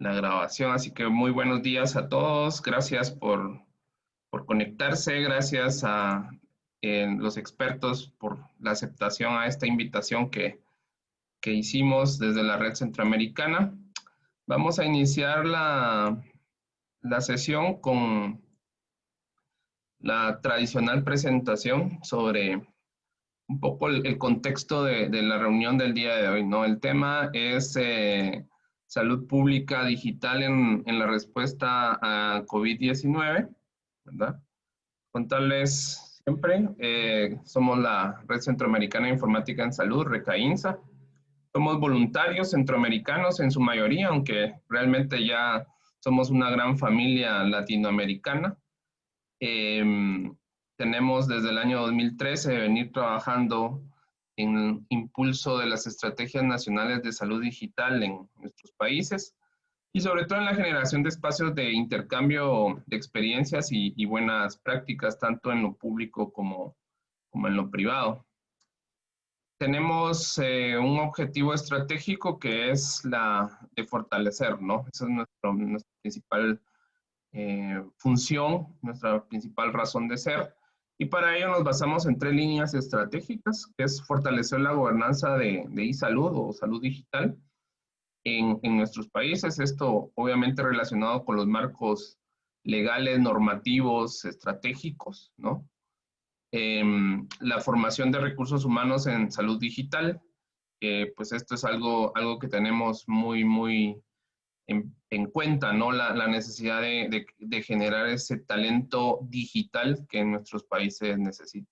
la grabación, así que muy buenos días a todos. Gracias por conectarse, gracias a los expertos por la aceptación a esta invitación que hicimos desde la Red Centroamericana. Vamos a iniciar la sesión con la tradicional presentación sobre un poco el contexto de la reunión del día de hoy, ¿no? El tema es salud pública digital en la respuesta a COVID-19, ¿verdad? Contarles siempre, somos la Red Centroamericana de Informática en Salud, RECAINSA. Somos voluntarios centroamericanos en su mayoría, aunque realmente ya somos una gran familia latinoamericana. Tenemos desde el año 2013 de venir trabajando en impulso de las estrategias nacionales de salud digital en nuestros países y sobre todo en la generación de espacios de intercambio de experiencias y buenas prácticas, tanto en lo público como en lo privado. Tenemos un objetivo estratégico que es la de fortalecer, ¿no? Esa es nuestra principal función, nuestra principal razón de ser. Y para ello nos basamos en 3 líneas estratégicas, que es fortalecer la gobernanza de e-salud o salud digital en nuestros países. Esto obviamente relacionado con los marcos legales, normativos, estratégicos, ¿no? La formación de recursos humanos en salud digital, pues esto es algo que tenemos muy en cuenta, ¿no? La necesidad de generar ese talento digital que en nuestros países necesitan.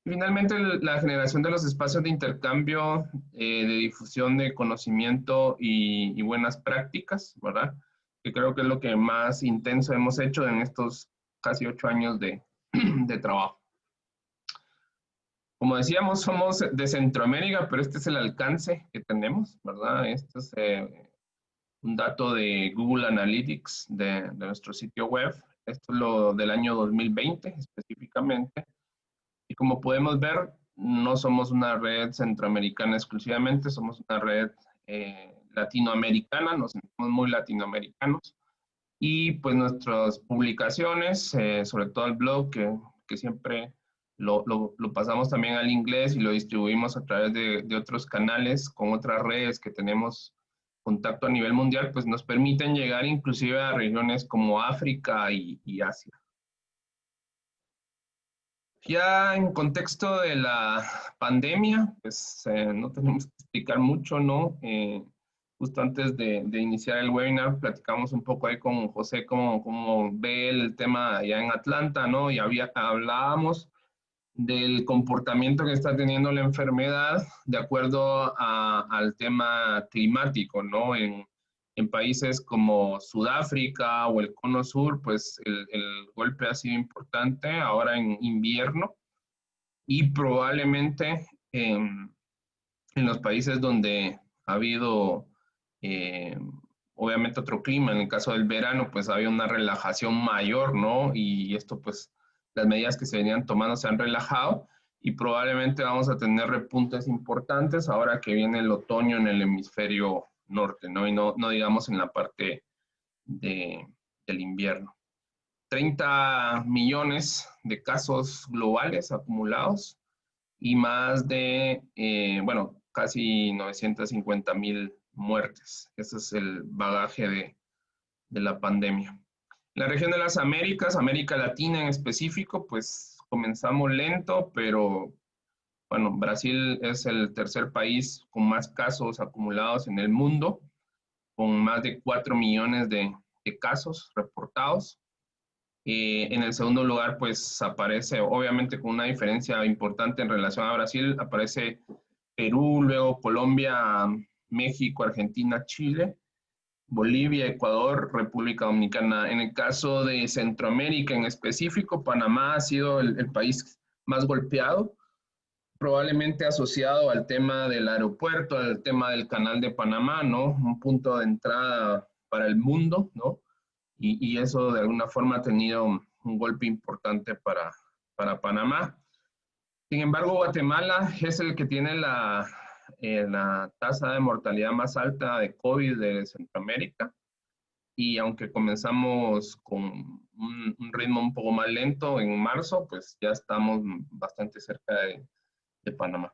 Y finalmente, la generación de los espacios de intercambio, de difusión de conocimiento y buenas prácticas, ¿verdad? Que creo que es lo que más intenso hemos hecho en estos casi 8 años de trabajo. Como decíamos, somos de Centroamérica, pero este es el alcance que tenemos, ¿verdad? Este es un dato de Google Analytics de nuestro sitio web. Esto es lo del año 2020 específicamente. Y como podemos ver, no somos una red centroamericana exclusivamente, somos una red latinoamericana, nos sentimos muy latinoamericanos. Y pues nuestras publicaciones, sobre todo el blog, que siempre lo pasamos también al inglés y lo distribuimos a través de otros canales con otras redes que tenemos contacto a nivel mundial, pues nos permiten llegar inclusive a regiones como África y Asia. Ya en contexto de la pandemia, pues no tenemos que explicar mucho, ¿no? Justo antes de iniciar el webinar, platicamos un poco ahí con José cómo ve el tema allá en Atlanta, ¿no? Y hablábamos del comportamiento que está teniendo la enfermedad de acuerdo al tema climático, ¿no? En países como Sudáfrica o el Cono Sur, pues el golpe ha sido importante ahora en invierno y probablemente en los países donde ha habido obviamente otro clima, en el caso del verano, pues había una relajación mayor, ¿no? Y esto pues las medidas que se venían tomando se han relajado y probablemente vamos a tener repuntes importantes ahora que viene el otoño en el hemisferio norte, ¿no? Y no digamos en la parte del invierno. 30 millones de casos globales acumulados y más de, bueno, casi 950,000 muertes. Ese es el bagaje de la pandemia. En la región de las Américas, América Latina en específico, pues comenzamos lento, pero bueno, Brasil es el tercer país con más casos acumulados en el mundo, con más de 4 millones de casos reportados. En el segundo lugar, pues aparece, obviamente con una diferencia importante en relación a Brasil, aparece Perú, luego Colombia, México, Argentina, Chile, Bolivia, Ecuador, República Dominicana. En el caso de Centroamérica en específico, Panamá ha sido el país más golpeado, probablemente asociado al tema del aeropuerto, al tema del canal de Panamá, ¿no? Un punto de entrada para el mundo, ¿no? Y eso de alguna forma ha tenido un golpe importante para Panamá. Sin embargo, Guatemala es el que tiene la tasa de mortalidad más alta de COVID de Centroamérica. y aunque comenzamos con un ritmo un poco más lento en marzo, pues ya estamos bastante cerca de Panamá.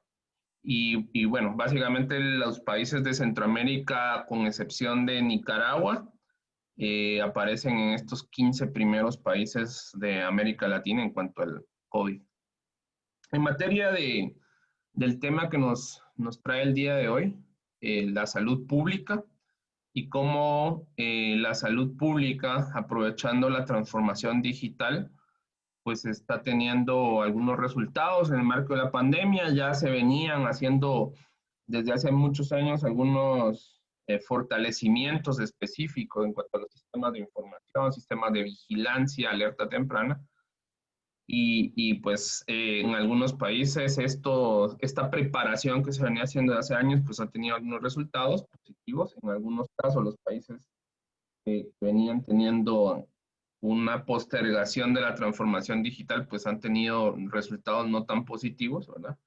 Y bueno, básicamente los países de Centroamérica, con excepción de Nicaragua, aparecen en estos 15 primeros países de América Latina en cuanto al COVID. En materia del tema que nos trae el día de hoy, la salud pública y cómo la salud pública, aprovechando la transformación digital, pues está teniendo algunos resultados en el marco de la pandemia. Ya se venían haciendo desde hace muchos años algunos fortalecimientos específicos en cuanto a los sistemas de información, sistemas de vigilancia, alerta temprana. Y pues en algunos países esta preparación que se venía haciendo de hace años pues ha tenido algunos resultados positivos. En algunos casos los países que venían teniendo una postergación de la transformación digital pues han tenido resultados no tan positivos, ¿verdad?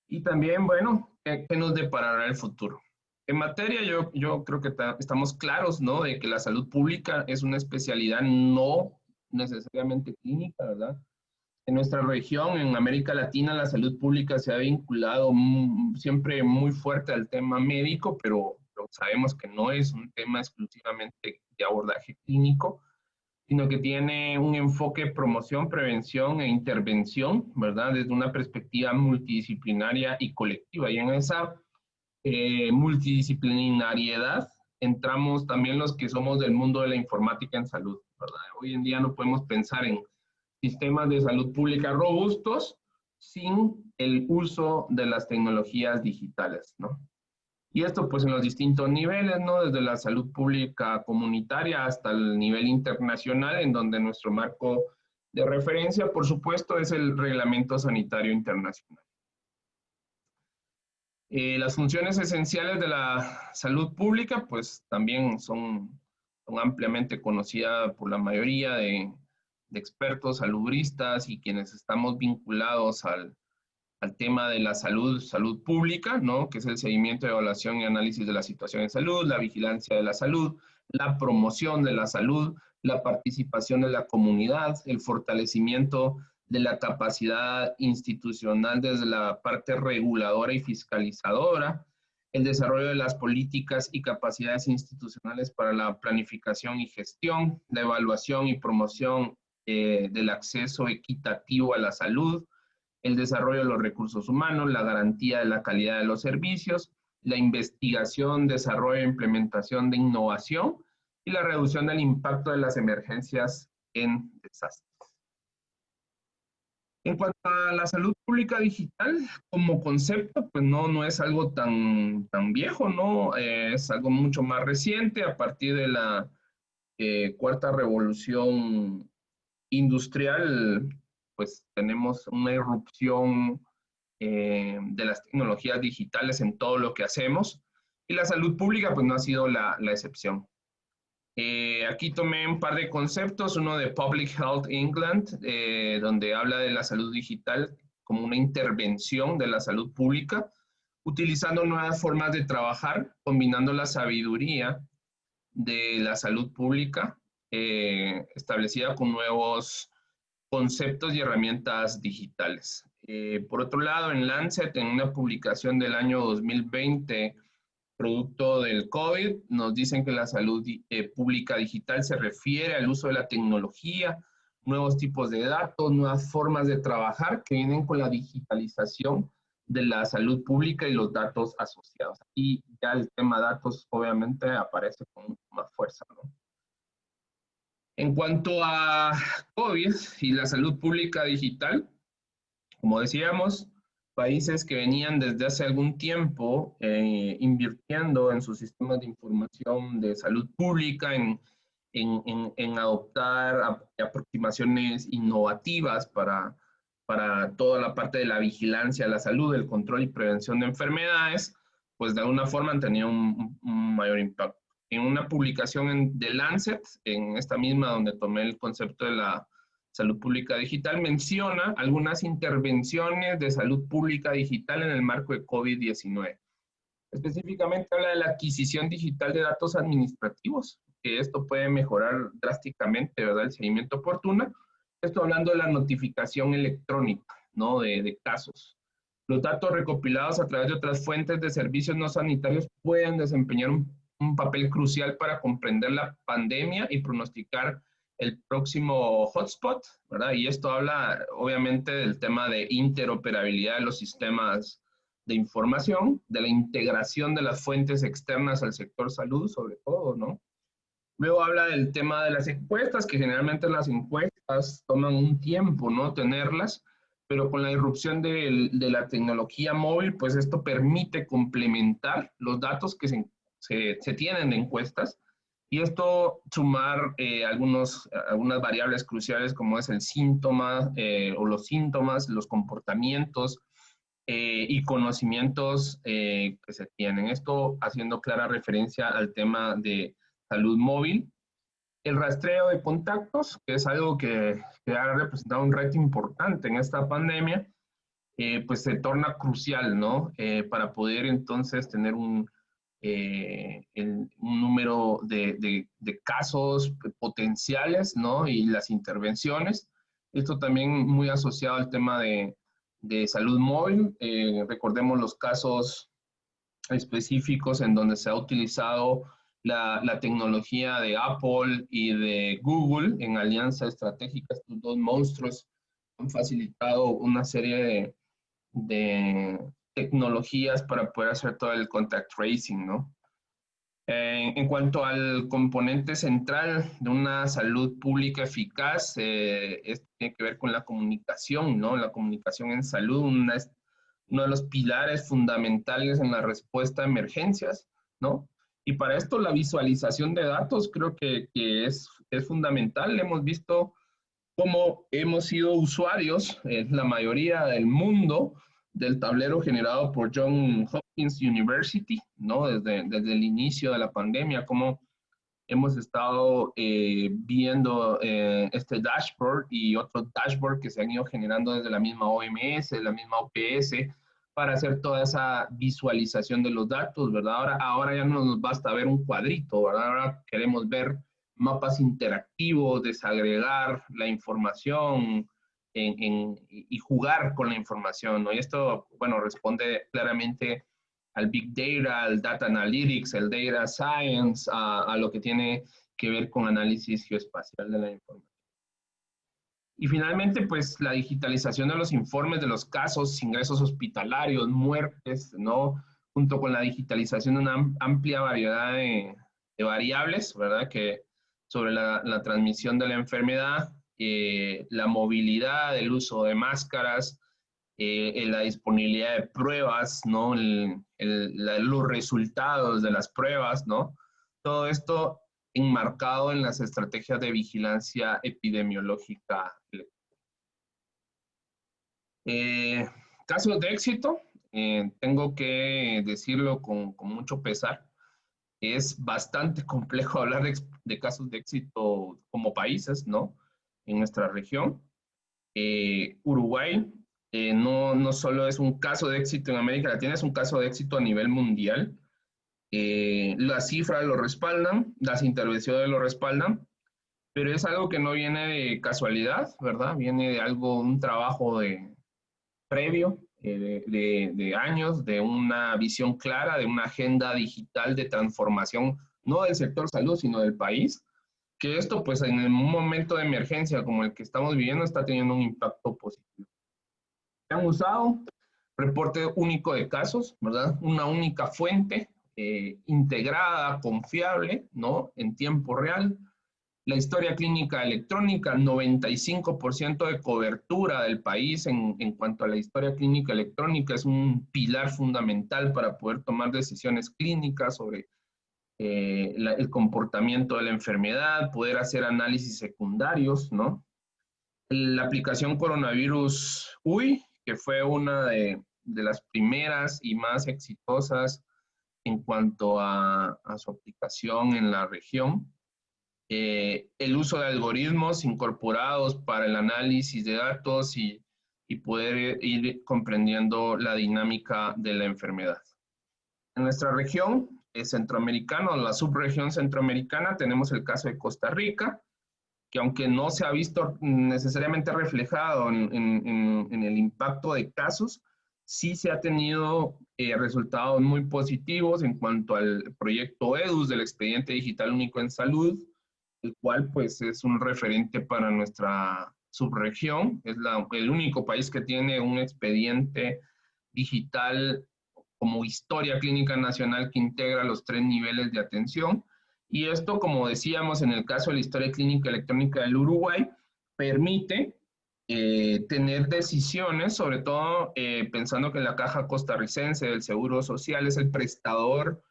Y también, bueno, ¿qué nos deparará el futuro? En materia, yo creo que estamos claros, ¿no? De que la salud pública es una especialidad no necesariamente clínica, ¿verdad? En nuestra región, en América Latina, la salud pública se ha vinculado siempre muy fuerte al tema médico, pero sabemos que no es un tema exclusivamente de abordaje clínico, sino que tiene un enfoque promoción, prevención e intervención, ¿verdad? Desde una perspectiva multidisciplinaria y colectiva. Y en esa multidisciplinariedad entramos también los que somos del mundo de la informática en salud, ¿verdad? Hoy en día no podemos pensar en sistemas de salud pública robustos sin el uso de las tecnologías digitales, ¿no? Y esto pues en los distintos niveles, ¿no? Desde la salud pública comunitaria hasta el nivel internacional, en donde nuestro marco de referencia, por supuesto, es el Reglamento Sanitario Internacional. Las funciones esenciales de la salud pública, pues también son ampliamente conocidas por la mayoría de expertos, salubristas y quienes estamos vinculados al tema de la salud pública, ¿no? Que es el seguimiento, evaluación y análisis de la situación en salud, la vigilancia de la salud, la promoción de la salud, la participación de la comunidad, el fortalecimiento de la capacidad institucional desde la parte reguladora y fiscalizadora, el desarrollo de las políticas y capacidades institucionales para la planificación y gestión, la evaluación y promoción del acceso equitativo a la salud, el desarrollo de los recursos humanos, la garantía de la calidad de los servicios, la investigación, desarrollo e implementación de innovación y la reducción del impacto de las emergencias en desastres. En cuanto a la salud pública digital, como concepto, pues no es algo tan viejo, ¿no? Es algo mucho más reciente a partir de la cuarta revolución industrial, pues tenemos una irrupción de las tecnologías digitales en todo lo que hacemos y la salud pública pues no ha sido la excepción. Aquí tomé un par de conceptos, uno de Public Health England, donde habla de la salud digital como una intervención de la salud pública, utilizando nuevas formas de trabajar, combinando la sabiduría de la salud pública establecida con nuevos conceptos y herramientas digitales. Por otro lado, en Lancet, en una publicación del año 2020, producto del COVID, nos dicen que la salud pública digital se refiere al uso de la tecnología, nuevos tipos de datos, nuevas formas de trabajar que vienen con la digitalización de la salud pública y los datos asociados. Y ya el tema datos obviamente aparece con más fuerza, ¿no? En cuanto a COVID y la salud pública digital, como decíamos, países que venían desde hace algún tiempo invirtiendo en sus sistemas de información de salud pública, en adoptar aproximaciones innovativas para toda la parte de la vigilancia, la salud, el control y prevención de enfermedades, pues de alguna forma han tenido un mayor impacto. En una publicación de Lancet, en esta misma donde tomé el concepto de la salud pública digital, menciona algunas intervenciones de salud pública digital en el marco de COVID-19. Específicamente habla de la adquisición digital de datos administrativos, que esto puede mejorar drásticamente, ¿verdad? El seguimiento oportuno. Estoy hablando de la notificación electrónica, ¿no? De casos. Los datos recopilados a través de otras fuentes de servicios no sanitarios pueden desempeñar un papel crucial para comprender la pandemia y pronosticar el próximo hotspot, ¿verdad? Y esto habla obviamente del tema de interoperabilidad de los sistemas de información, de la integración de las fuentes externas al sector salud, sobre todo, ¿no? Luego habla del tema de las encuestas, que generalmente las encuestas toman un tiempo, ¿no? Tenerlas, pero con la irrupción de la tecnología móvil, pues esto permite complementar los datos que se tienen de encuestas y esto sumar algunas variables cruciales como es el síntoma o los síntomas, los comportamientos y conocimientos que se tienen. Esto haciendo clara referencia al tema de salud móvil. El rastreo de contactos, que es algo que ha representado un reto importante en esta pandemia, pues se torna crucial, ¿no? Para poder entonces tener un número de casos potenciales, ¿no? Y las intervenciones. Esto también muy asociado al tema de salud móvil. Recordemos los casos específicos en donde se ha utilizado la tecnología de Apple y de Google en alianza estratégica. Estos dos monstruos han facilitado una serie de tecnologías para poder hacer todo el contact tracing, ¿no? En cuanto al componente central de una salud pública eficaz, esto tiene que ver con la comunicación, ¿no? La comunicación en salud, uno de los pilares fundamentales en la respuesta a emergencias, ¿no? Y para esto la visualización de datos creo que es fundamental. Hemos visto cómo hemos sido usuarios, la mayoría del mundo, del tablero generado por Johns Hopkins University, ¿no? Desde el inicio de la pandemia, cómo hemos estado viendo este dashboard y otros dashboard que se han ido generando desde la misma OMS, la misma OPS, para hacer toda esa visualización de los datos, ¿verdad? Ahora ya no nos basta ver un cuadrito, ¿verdad? Ahora queremos ver mapas interactivos, desagregar la información y jugar con la información, ¿no? Y esto, bueno, responde claramente al Big Data, al Data Analytics, al Data Science, a lo que tiene que ver con análisis geoespacial de la información. Y finalmente, pues la digitalización de los informes de los casos, ingresos hospitalarios, muertes, ¿no? Junto con la digitalización de una amplia variedad de variables, ¿verdad? Que sobre la transmisión de la enfermedad, la movilidad, el uso de máscaras, la disponibilidad de pruebas, ¿no? Los resultados de las pruebas, ¿no? Todo esto enmarcado en las estrategias de vigilancia epidemiológica. Casos de éxito, tengo que decirlo con mucho pesar, es bastante complejo hablar de casos de éxito como países, ¿no? En nuestra región. Uruguay no solo es un caso de éxito en América Latina, es un caso de éxito a nivel mundial. Las cifras lo respaldan, las intervenciones lo respaldan, pero es algo que no viene de casualidad, ¿verdad? Viene de algo, un trabajo previo, de años, de una visión clara, de una agenda digital de transformación, no del sector salud, sino del país, que esto, pues, en un momento de emergencia como el que estamos viviendo, está teniendo un impacto positivo. Se han usado reporte único de casos, ¿verdad? Una única fuente integrada, confiable, ¿no? En tiempo real. La historia clínica electrónica, 95% de cobertura del país en cuanto a la historia clínica electrónica, es un pilar fundamental para poder tomar decisiones clínicas sobre el comportamiento de la enfermedad, poder hacer análisis secundarios, ¿no? La aplicación Coronavirus UI, que fue una de las primeras y más exitosas en cuanto a su aplicación en la región. El uso de algoritmos incorporados para el análisis de datos y poder ir comprendiendo la dinámica de la enfermedad. En nuestra región, centroamericano, la subregión centroamericana, tenemos el caso de Costa Rica, que aunque no se ha visto necesariamente reflejado en el impacto de casos, sí se ha tenido resultados muy positivos en cuanto al proyecto EDUS del Expediente Digital Único en Salud, el cual pues es un referente para nuestra subregión. Es el único país que tiene un expediente digital como historia clínica nacional que integra los 3 niveles de atención. Y esto, como decíamos en el caso de la historia clínica electrónica del Uruguay, permite tener decisiones, sobre todo pensando que la Caja Costarricense del Seguro Social es el prestador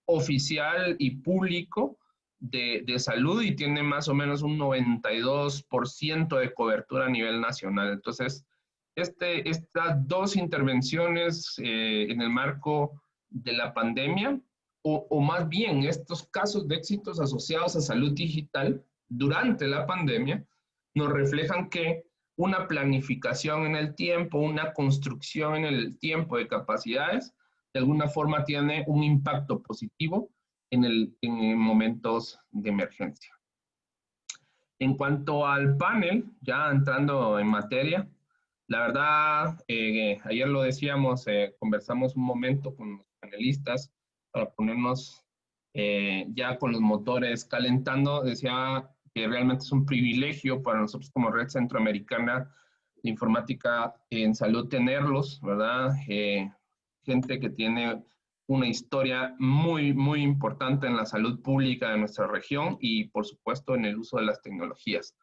oficial y público de salud y tiene más o menos un 92% de cobertura a nivel nacional. Entonces, estas dos intervenciones en el marco de la pandemia, o más bien estos casos de éxitos asociados a salud digital durante la pandemia, nos reflejan que una planificación en el tiempo, una construcción en el tiempo de capacidades, de alguna forma tiene un impacto positivo en momentos de emergencia. En cuanto al panel, ya entrando en materia, la verdad, ayer lo decíamos, conversamos un momento con los panelistas para ponernos ya con los motores calentando. Decía que realmente es un privilegio para nosotros como Red Centroamericana de Informática en Salud tenerlos, ¿verdad? Gente que tiene una historia muy importante en la salud pública de nuestra región y, por supuesto, en el uso de las tecnologías.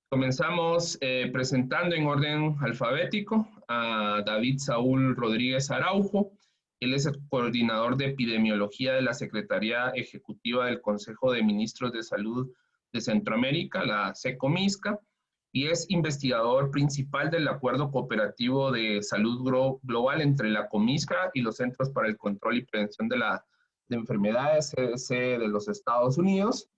Comenzamos presentando en orden alfabético a David Saúl Rodríguez Araujo. Él es el coordinador de epidemiología de la Secretaría Ejecutiva del Consejo de Ministros de Salud de Centroamérica, la SECOMISCA, y es investigador principal del Acuerdo Cooperativo de Salud Global entre la COMISCA y los Centros para el Control y Prevención de Enfermedades, CDC, de los Estados Unidos.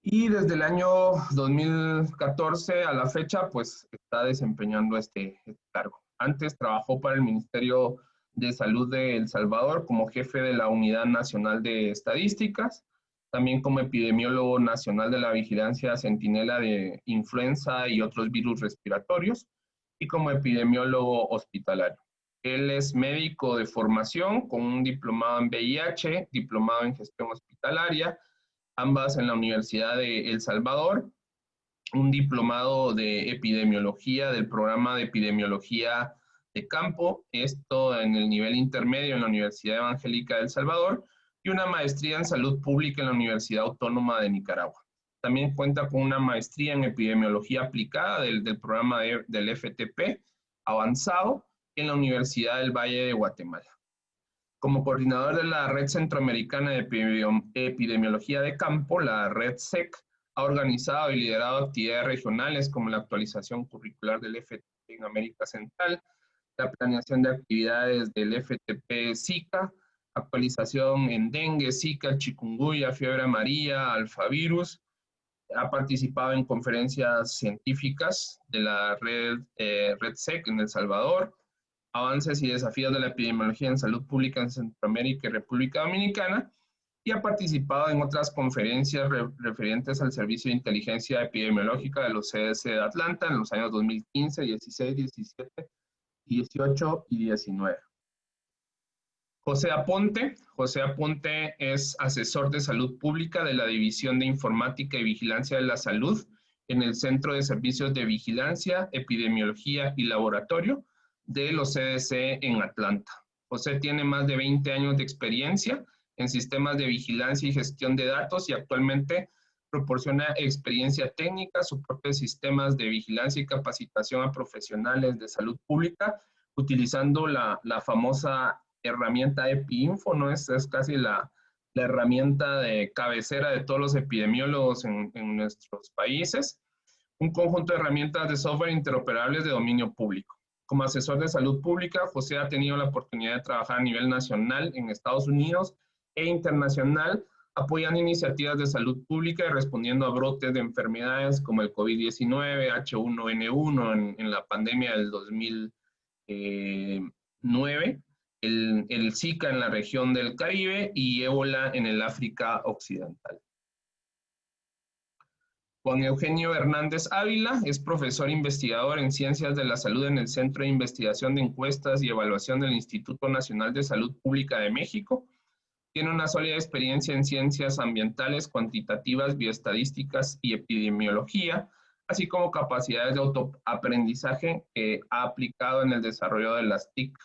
Y desde el año 2014 a la fecha, pues está desempeñando este cargo. Antes trabajó para el Ministerio de Salud de El Salvador como jefe de la Unidad Nacional de Estadísticas, también como epidemiólogo nacional de la Vigilancia Centinela de Influenza y otros virus respiratorios, y como epidemiólogo hospitalario. Él es médico de formación con un diplomado en VIH, diplomado en gestión hospitalaria, ambas en la Universidad de El Salvador, un diplomado de epidemiología del programa de epidemiología de campo, esto en el nivel intermedio en la Universidad Evangélica de El Salvador, y una maestría en salud pública en la Universidad Autónoma de Nicaragua. También cuenta con una maestría en epidemiología aplicada del programa del FTP avanzado en la Universidad del Valle de Guatemala. Como coordinador de la Red Centroamericana de Epidemiología de Campo, la Red SEC ha organizado y liderado actividades regionales como la actualización curricular del FTP en América Central, la planeación de actividades del FTP Zika, actualización en dengue, Zika, chikungunya, fiebre amarilla, alfavirus. Ha participado en conferencias científicas de la Red SEC en El Salvador, avances y desafíos de la epidemiología en salud pública en Centroamérica y República Dominicana, y ha participado en otras conferencias referentes al Servicio de Inteligencia Epidemiológica de los CDC de Atlanta en los años 2015, 16, 17, 18 y 19. José Aponte. José Aponte es asesor de salud pública de la División de Informática y Vigilancia de la Salud en el Centro de Servicios de Vigilancia, Epidemiología y Laboratorio de los CDC en Atlanta. José tiene más de 20 años de experiencia en sistemas de vigilancia y gestión de datos y actualmente proporciona experiencia técnica, soporte de sistemas de vigilancia y capacitación a profesionales de salud pública utilizando la famosa herramienta EpiInfo, ¿no? Es casi la herramienta de cabecera de todos los epidemiólogos en nuestros países. Un conjunto de herramientas de software interoperables de dominio público. Como asesor de salud pública, José ha tenido la oportunidad de trabajar a nivel nacional en Estados Unidos e internacional, apoyando iniciativas de salud pública y respondiendo a brotes de enfermedades como el COVID-19, H1N1 en la pandemia del 2009, el Zika en la región del Caribe y ébola en el África Occidental. Juan Eugenio Hernández Ávila es profesor investigador en Ciencias de la Salud en el Centro de Investigación de Encuestas y Evaluación del Instituto Nacional de Salud Pública de México. Tiene una sólida experiencia en ciencias ambientales, cuantitativas, bioestadísticas y epidemiología, así como capacidades de autoaprendizaje que ha aplicado en el desarrollo de las TIC,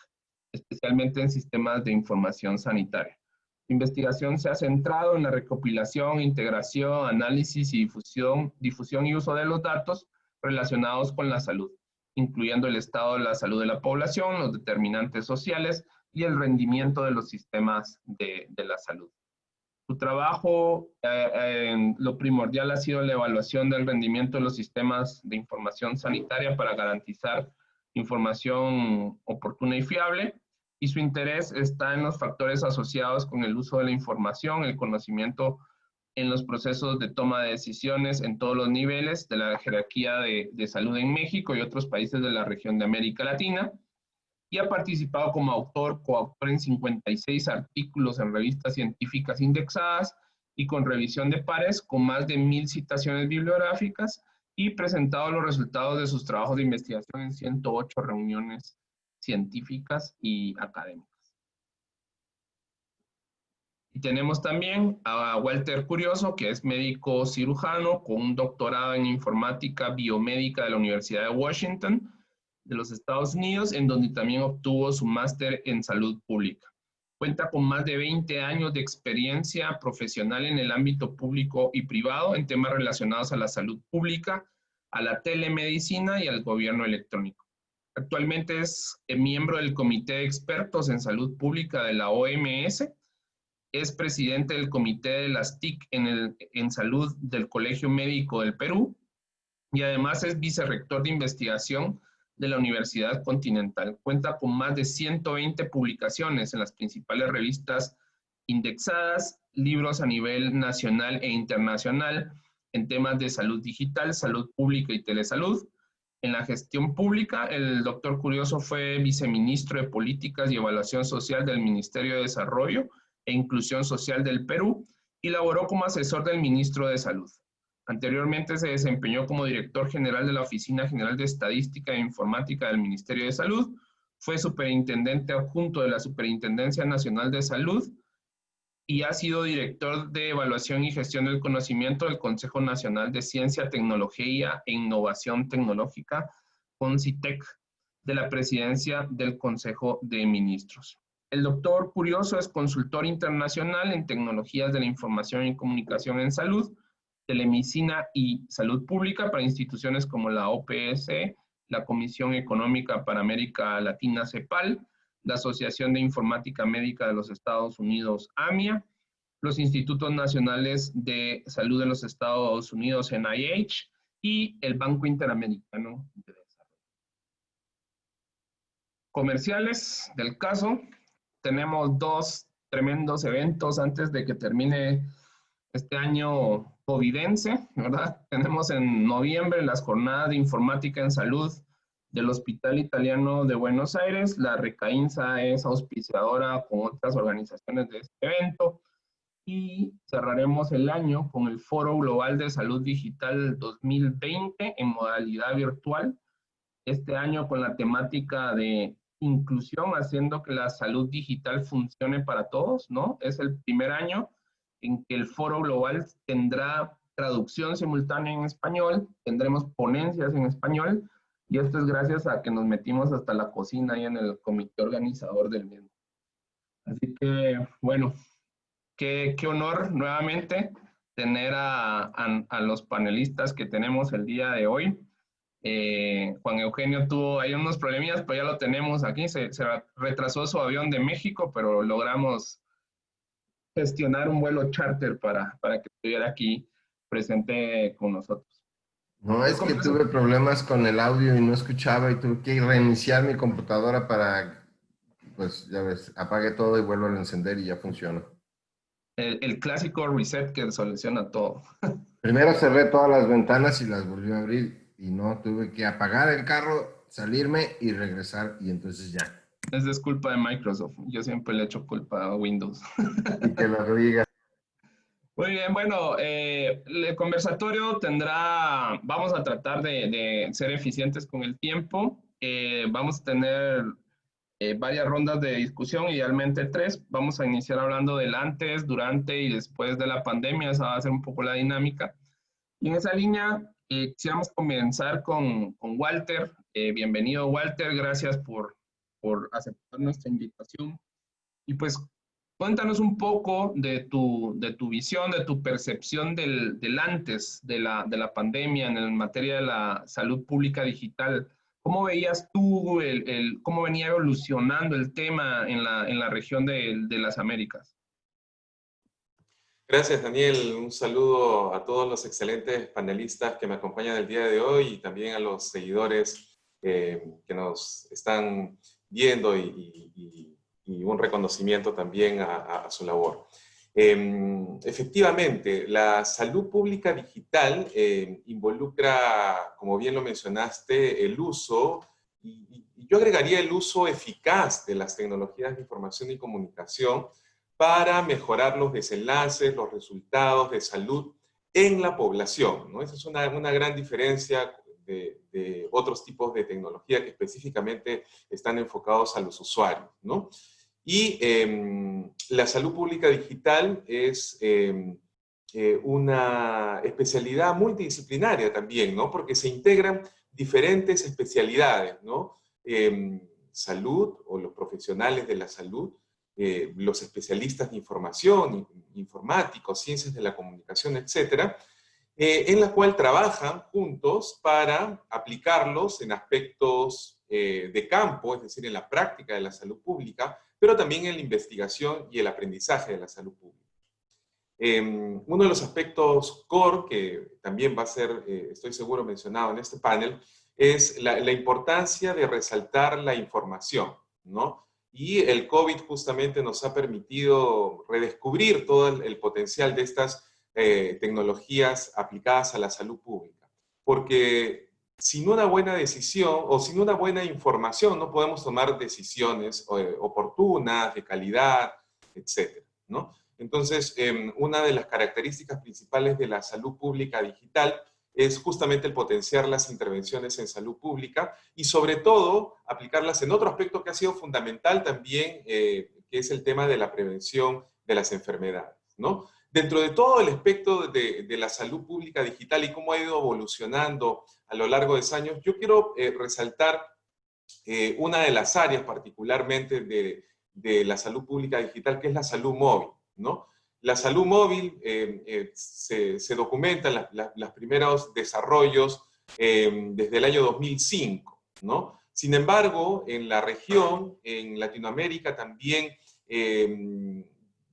especialmente en sistemas de información sanitaria. Su investigación se ha centrado en la recopilación, integración, análisis y difusión y uso de los datos relacionados con la salud, incluyendo el estado de la salud de la población, los determinantes sociales y el rendimiento de los sistemas de la salud. Su trabajo, lo primordial ha sido la evaluación del rendimiento de los sistemas de información sanitaria para garantizar información oportuna y fiable, y su interés está en los factores asociados con el uso de la información, el conocimiento en los procesos de toma de decisiones en todos los niveles de la jerarquía de salud en México y otros países de la región de América Latina, y ha participado como autor, coautor en 56 artículos en revistas científicas indexadas y con revisión de pares, con más de 1000 citaciones bibliográficas, y presentado los resultados de sus trabajos de investigación en 108 reuniones científicas y académicas. Y tenemos también a Walter Curioso, que es médico cirujano con un doctorado en informática biomédica de la Universidad de Washington, de los Estados Unidos, en donde también obtuvo su máster en salud pública. Cuenta con más de 20 años de experiencia profesional en el ámbito público y privado en temas relacionados a la salud pública, a la telemedicina y al gobierno electrónico. Actualmente es miembro del Comité de Expertos en Salud Pública de la OMS, es presidente del Comité de las TIC en Salud del Colegio Médico del Perú y además es vicerrector de investigación de la Universidad Continental. Cuenta con más de 120 publicaciones en las principales revistas indexadas, libros a nivel nacional e internacional en temas de salud digital, salud pública y telesalud. En la gestión pública, el doctor Curioso fue viceministro de Políticas y Evaluación Social del Ministerio de Desarrollo e Inclusión Social del Perú y laboró como asesor del ministro de Salud. Anteriormente se desempeñó como director general de la Oficina General de Estadística e Informática del Ministerio de Salud, fue superintendente adjunto de la Superintendencia Nacional de Salud y ha sido director de Evaluación y Gestión del Conocimiento del Consejo Nacional de Ciencia, Tecnología e Innovación Tecnológica, CONCITEC, de la Presidencia del Consejo de Ministros. El doctor Curioso es consultor internacional en tecnologías de la información y comunicación en salud, telemedicina y salud pública para instituciones como la OPS, la Comisión Económica para América Latina, CEPAL, la Asociación de Informática Médica de los Estados Unidos, AMIA, los Institutos Nacionales de Salud de los Estados Unidos, NIH, y el Banco Interamericano de Desarrollo. Comerciales del caso. Tenemos dos tremendos eventos antes de que termine este año covidense, ¿verdad? Tenemos en noviembre las jornadas de informática en salud del Hospital Italiano de Buenos Aires. La RECAINSA es auspiciadora con otras organizaciones de este evento. Y cerraremos el año con el Foro Global de Salud Digital 2020 en modalidad virtual. Este año con la temática de inclusión, haciendo que la salud digital funcione para todos, ¿no? Es el primer año en que el Foro Global tendrá traducción simultánea en español, tendremos ponencias en español, y esto es gracias a que nos metimos hasta la cocina ahí en el comité organizador del mismo. Así que, bueno, qué honor nuevamente tener a los panelistas que tenemos el día de hoy. Juan Eugenio tuvo ahí unos problemillas, pero ya lo tenemos aquí. Se retrasó su avión de México, pero logramos gestionar un vuelo charter para que estuviera aquí presente con nosotros. No, es que tuve problemas con el audio y no escuchaba y tuve que reiniciar mi computadora para, pues ya ves, apague todo y vuelvo a encender y ya funciona. El clásico reset que soluciona todo. Primero cerré todas las ventanas y las volví a abrir y no tuve que apagar el carro, salirme y regresar y entonces ya. Esa es culpa de Microsoft. Yo siempre le echo culpa a Windows. Y que lo diga. Muy bien, bueno, el conversatorio tendrá, vamos a tratar de ser eficientes con el tiempo. Vamos a tener varias rondas de discusión, idealmente 3. Vamos a iniciar hablando del antes, durante y después de la pandemia. Esa va a ser un poco la dinámica. Y en esa línea, quisiéramos comenzar con Walter. Bienvenido, Walter. Gracias por aceptar nuestra invitación. Y pues cuéntanos un poco de tu visión, de tu percepción del antes de la pandemia en materia de la salud pública digital. ¿Cómo veías tú cómo venía evolucionando el tema en la región de las Américas? Gracias, Daniel. Un saludo a todos los excelentes panelistas que me acompañan el día de hoy y también a los seguidores que nos están viendo y un reconocimiento también a su labor. Efectivamente, la salud pública digital involucra, como bien lo mencionaste, el uso, y yo agregaría el uso eficaz de las tecnologías de información y comunicación para mejorar los desenlaces, los resultados de salud en la población, ¿no? Esa es una gran diferencia de otros tipos de tecnología que específicamente están enfocados a los usuarios, ¿no? Y la salud pública digital es una especialidad multidisciplinaria también, ¿no? Porque se integran diferentes especialidades, ¿no? Salud o los profesionales de la salud, los especialistas de información, informáticos, ciencias de la comunicación, etcétera, en la cual trabajan juntos para aplicarlos en aspectos de campo, es decir, en la práctica de la salud pública, pero también en la investigación y el aprendizaje de la salud pública. Uno de los aspectos core, que también va a ser, estoy seguro, mencionado en este panel, es la importancia de resaltar la información, ¿no? Y el COVID justamente nos ha permitido redescubrir todo el potencial de estas tecnologías aplicadas a la salud pública. Porque sin una buena decisión o sin una buena información no podemos tomar decisiones oportunas, de calidad, etcétera, ¿no? Entonces, una de las características principales de la salud pública digital es justamente el potenciar las intervenciones en salud pública y sobre todo aplicarlas en otro aspecto que ha sido fundamental también, que es el tema de la prevención de las enfermedades, ¿no? Dentro de todo el aspecto de la salud pública digital y cómo ha ido evolucionando a lo largo de los años, yo quiero resaltar una de las áreas particularmente de la salud pública digital, que es la salud móvil, ¿no? La salud móvil se documentan los primeros desarrollos desde el año 2005, ¿no? Sin embargo, en la región, en Latinoamérica también,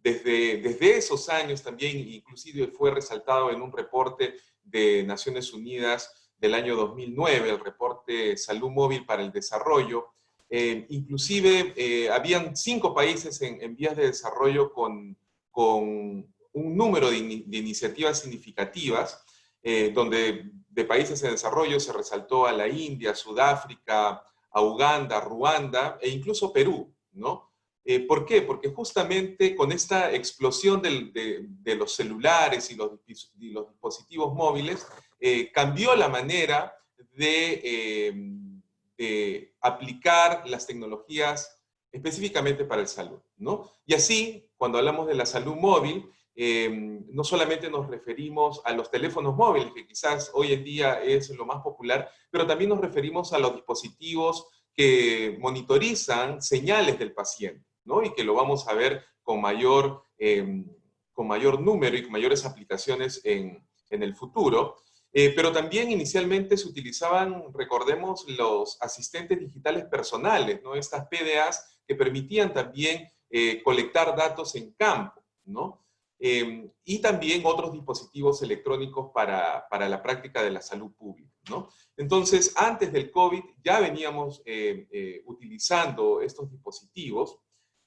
desde esos años también, inclusive fue resaltado en un reporte de Naciones Unidas del año 2009, el reporte Salud Móvil para el Desarrollo. Inclusive habían 5 países en vías de desarrollo con un número de iniciativas significativas, donde de países en desarrollo se resaltó a la India, Sudáfrica, a Uganda, Ruanda e incluso Perú, ¿no? ¿Por qué? Porque justamente con esta explosión de los celulares y los dispositivos móviles, cambió la manera de aplicar las tecnologías específicamente para el salud, ¿no? Y así, cuando hablamos de la salud móvil, no solamente nos referimos a los teléfonos móviles, que quizás hoy en día es lo más popular, pero también nos referimos a los dispositivos que monitorizan señales del paciente, ¿no? Y que lo vamos a ver con mayor número y con mayores aplicaciones en el futuro. Pero también inicialmente se utilizaban, recordemos, los asistentes digitales personales, ¿no? Estas PDAs que permitían también colectar datos en campo, ¿no? Y también otros dispositivos electrónicos para la práctica de la salud pública, ¿no? Entonces, antes del COVID ya veníamos utilizando estos dispositivos,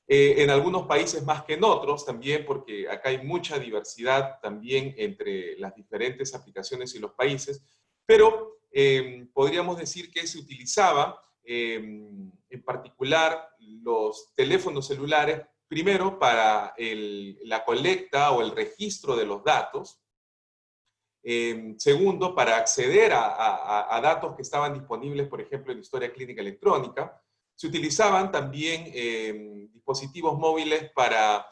en algunos países más que en otros también, porque acá hay mucha diversidad también entre las diferentes aplicaciones y los países, pero podríamos decir que se utilizaba en particular los teléfonos celulares, primero para la colecta o el registro de los datos, segundo, para acceder a datos que estaban disponibles, por ejemplo, en historia clínica electrónica. Se utilizaban también dispositivos móviles para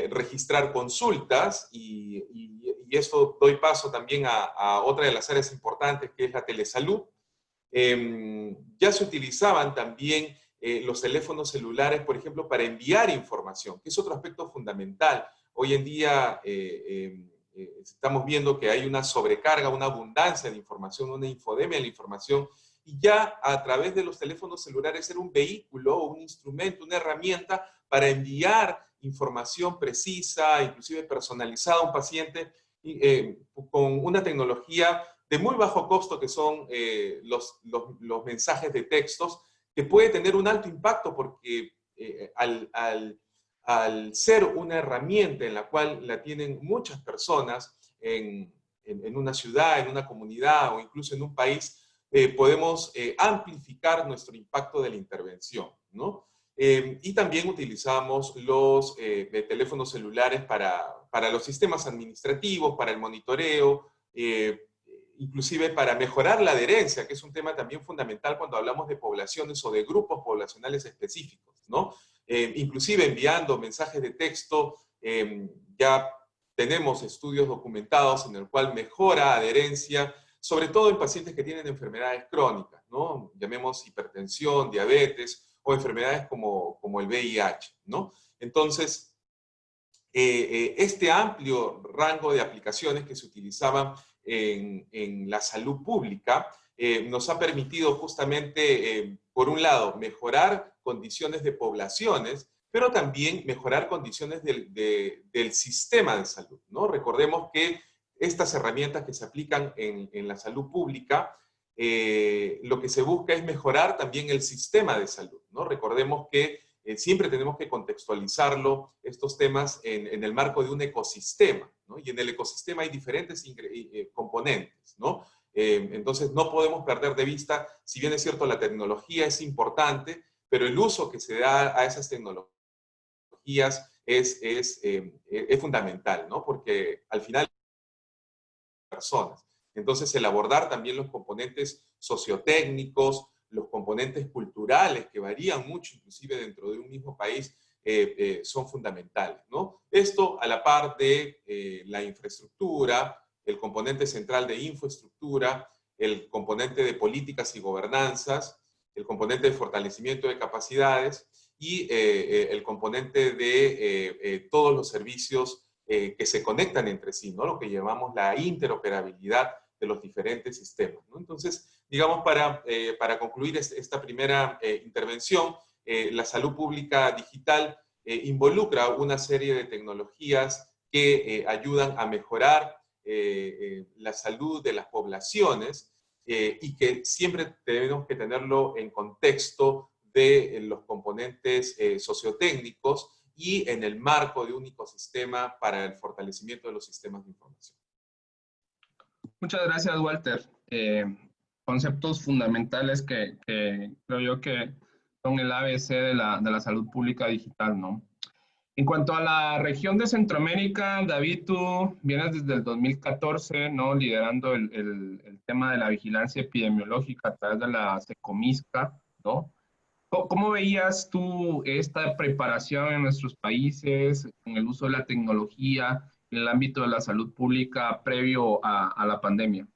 registrar consultas y esto doy paso también a otra de las áreas importantes que es la telesalud. Ya se utilizaban también los teléfonos celulares, por ejemplo, para enviar información, que es otro aspecto fundamental. Hoy en día estamos viendo que hay una sobrecarga, una abundancia de información, una infodemia de la información, y ya a través de los teléfonos celulares era un vehículo, un instrumento, una herramienta para enviar información precisa, inclusive personalizada a un paciente, con una tecnología de muy bajo costo que son los mensajes de textos, que puede tener un alto impacto porque al ser una herramienta en la cual la tienen muchas personas en una ciudad, en una comunidad o incluso en un país, podemos amplificar nuestro impacto de la intervención, ¿no? Y también utilizamos los teléfonos celulares para los sistemas administrativos, para el monitoreo, inclusive para mejorar la adherencia, que es un tema también fundamental cuando hablamos de poblaciones o de grupos poblacionales específicos, ¿no? Inclusive enviando mensajes de texto, ya tenemos estudios documentados en el cual mejora adherencia, sobre todo en pacientes que tienen enfermedades crónicas, ¿no? Llamemos hipertensión, diabetes o enfermedades como el VIH, ¿no? Entonces, este amplio rango de aplicaciones que se utilizaban en la salud pública nos ha permitido justamente, por un lado, mejorar condiciones de poblaciones, pero también mejorar condiciones del sistema de salud, ¿no? Recordemos que estas herramientas que se aplican en la salud pública, lo que se busca es mejorar también el sistema de salud, ¿no? Recordemos que siempre tenemos que contextualizarlo, estos temas, en el marco de un ecosistema, ¿no? Y en el ecosistema hay diferentes componentes, ¿no? Entonces no podemos perder de vista, si bien es cierto la tecnología es importante, pero el uso que se da a esas tecnologías es fundamental, ¿no? Porque al final personas. Entonces, el abordar también los componentes sociotécnicos, los componentes culturales que varían mucho, inclusive dentro de un mismo país, son fundamentales, ¿no? Esto a la par de la infraestructura, el componente central de infraestructura, el componente de políticas y gobernanzas, el componente de fortalecimiento de capacidades y el componente de todos los servicios que se conectan entre sí, ¿no? Lo que llamamos la interoperabilidad de los diferentes sistemas, ¿no? Entonces, digamos, para concluir esta primera intervención, la salud pública digital involucra una serie de tecnologías que ayudan a mejorar la salud de las poblaciones y que siempre tenemos que tenerlo en contexto de los componentes sociotécnicos y en el marco de un ecosistema para el fortalecimiento de los sistemas de información. Muchas gracias, Walter. Conceptos fundamentales que creo yo que son el ABC de la salud pública digital, ¿no? En cuanto a la región de Centroamérica, David, tú vienes desde el 2014, ¿no? Liderando el tema de la vigilancia epidemiológica a través de la SECOMISCA, ¿no? ¿Cómo veías tú esta preparación en nuestros países con el uso de la tecnología en el ámbito de la salud pública previo a la pandemia?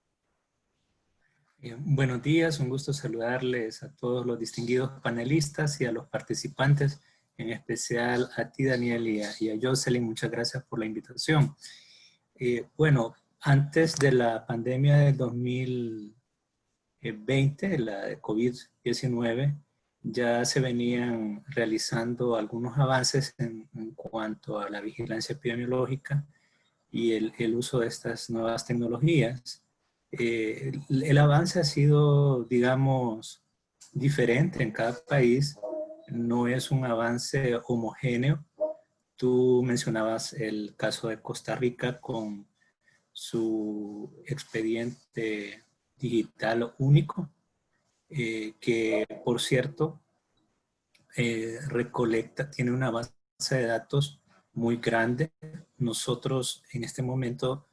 Buenos días, un gusto saludarles a todos los distinguidos panelistas y a los participantes, en especial a ti, Daniel, y a Jocelyn. Muchas gracias por la invitación. Bueno, antes de la pandemia del 2020, la de COVID-19, ya se venían realizando algunos avances en cuanto a la vigilancia epidemiológica y el uso de estas nuevas tecnologías. El avance ha sido, digamos, diferente en cada país. No es un avance homogéneo. Tú mencionabas el caso de Costa Rica con su expediente digital único. que por cierto tiene una base de datos muy grande. Nosotros en este momento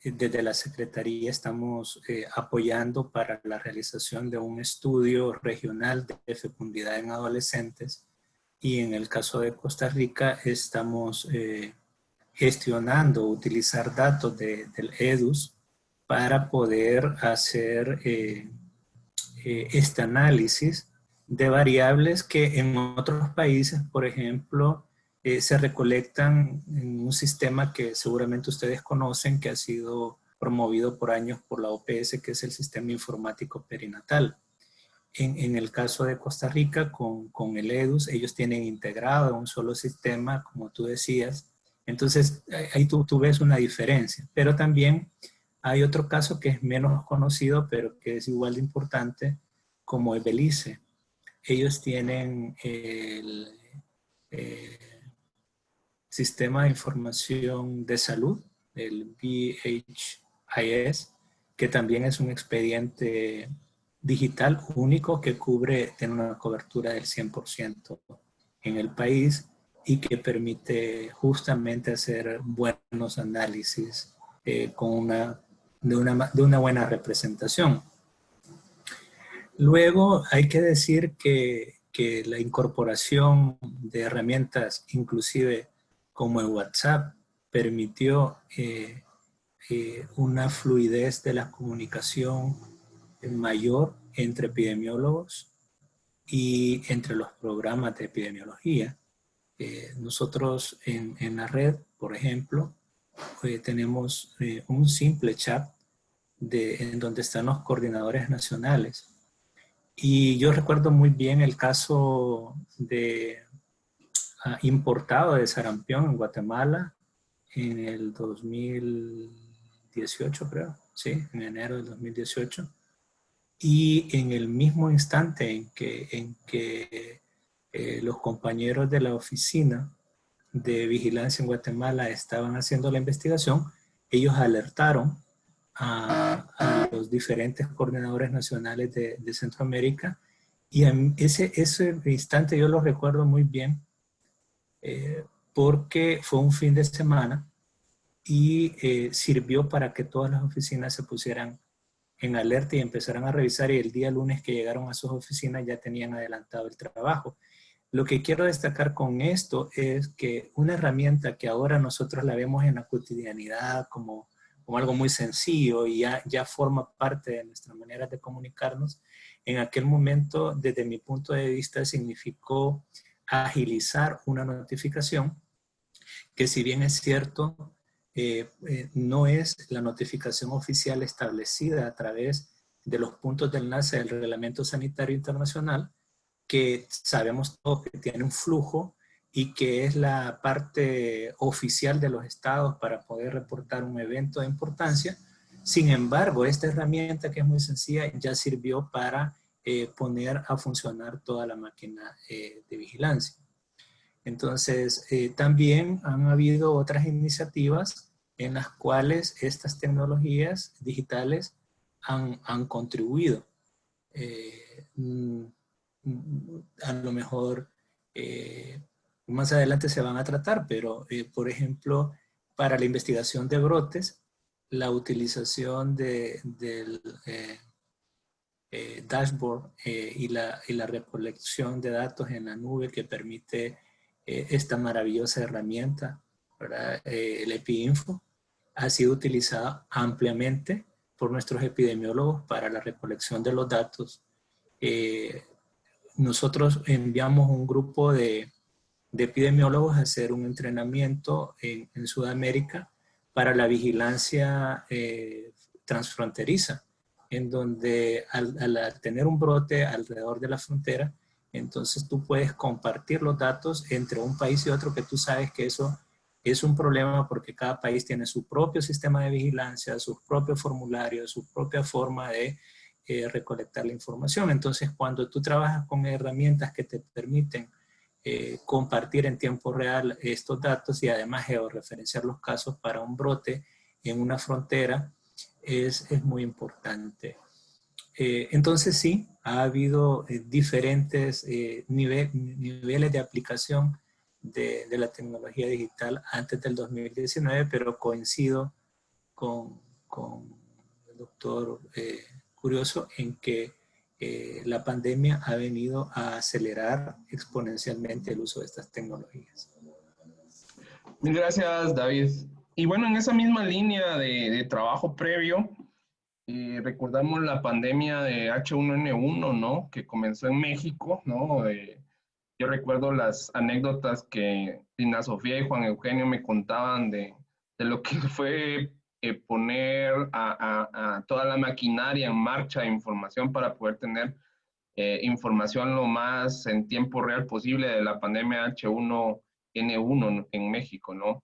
desde la Secretaría estamos apoyando para la realización de un estudio regional de fecundidad en adolescentes, y en el caso de Costa Rica estamos gestionando, utilizar datos del EDUS para poder hacer este análisis de variables que en otros países, por ejemplo, se recolectan en un sistema que seguramente ustedes conocen, que ha sido promovido por años por la OPS, que es el Sistema Informático Perinatal. En el caso de Costa Rica, con el EDUS, ellos tienen integrado un solo sistema, como tú decías. Entonces, ahí tú ves una diferencia. Pero también hay otro caso que es menos conocido, pero que es igual de importante, como es Belice. Ellos tienen el Sistema de Información de Salud, el BHIS, que también es un expediente digital único que tiene una cobertura del 100% en el país y que permite justamente hacer buenos análisis de una buena representación. Luego hay que decir que la incorporación de herramientas, inclusive como el WhatsApp, permitió una fluidez de la comunicación mayor entre epidemiólogos y entre los programas de epidemiología. Nosotros en la red, por ejemplo, tenemos un simple chat en donde están los coordinadores nacionales. Y yo recuerdo muy bien el caso importado de sarampión en Guatemala en el 2018, creo, sí, en enero del 2018. Y en el mismo instante en que los compañeros de la oficina de vigilancia en Guatemala estaban haciendo la investigación, ellos alertaron a los diferentes coordinadores nacionales de Centroamérica, y ese instante yo lo recuerdo muy bien porque fue un fin de semana y sirvió para que todas las oficinas se pusieran en alerta y empezaran a revisar, y el día lunes que llegaron a sus oficinas ya tenían adelantado el trabajo. Lo que quiero destacar con esto es que una herramienta que ahora nosotros la vemos en la cotidianidad como algo muy sencillo y ya forma parte de nuestra manera de comunicarnos, en aquel momento, desde mi punto de vista, significó agilizar una notificación que, si bien es cierto, no es la notificación oficial establecida a través de los puntos de enlace del Reglamento Sanitario Internacional, que sabemos todos que tiene un flujo y que es la parte oficial de los estados para poder reportar un evento de importancia. Sin embargo, esta herramienta, que es muy sencilla, ya sirvió para poner a funcionar toda la máquina de vigilancia. Entonces, también han habido otras iniciativas en las cuales estas tecnologías digitales han contribuido. A lo mejor más adelante se van a tratar, pero por ejemplo, para la investigación de brotes, la utilización del dashboard y la recolección de datos en la nube que permite esta maravillosa herramienta, ¿verdad? El EpiInfo, ha sido utilizada ampliamente por nuestros epidemiólogos para la recolección de los datos. Nosotros enviamos un grupo de epidemiólogos a hacer un entrenamiento en Sudamérica para la vigilancia transfronteriza, en donde al tener un brote alrededor de la frontera, entonces tú puedes compartir los datos entre un país y otro, que tú sabes que eso es un problema porque cada país tiene su propio sistema de vigilancia, sus propios formularios, su propia forma de recolectar la información. Entonces, cuando tú trabajas con herramientas que te permiten compartir en tiempo real estos datos y además georreferenciar los casos para un brote en una frontera, es muy importante. Entonces sí, ha habido diferentes niveles de aplicación de la tecnología digital antes del 2019, pero coincido con el doctor Curioso en que la pandemia ha venido a acelerar exponencialmente el uso de estas tecnologías. Mil gracias, David. Y bueno, en esa misma línea de trabajo previo, recordamos la pandemia de H1N1, ¿no? Que comenzó en México, ¿no? Yo recuerdo las anécdotas que Dina Sofía y Juan Eugenio me contaban de lo que fue poner a toda la maquinaria en marcha de información para poder tener información lo más en tiempo real posible de la pandemia H1N1 en México, ¿no?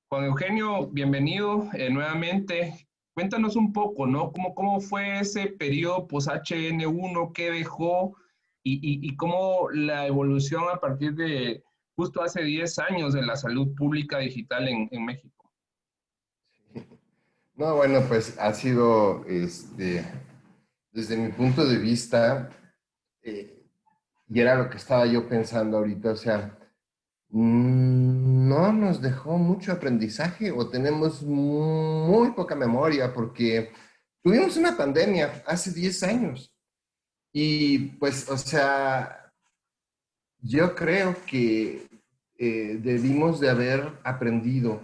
Juan Eugenio, bienvenido nuevamente. Cuéntanos un poco, ¿no? ¿Cómo fue ese periodo post-HN1? ¿Qué dejó? Y cómo la evolución a partir de justo hace 10 años de la salud pública digital en México. No, bueno, pues ha sido, desde mi punto de vista, y era lo que estaba yo pensando ahorita, o sea, no nos dejó mucho aprendizaje o tenemos muy poca memoria porque tuvimos una pandemia hace 10 años y pues, o sea, yo creo que debimos de haber aprendido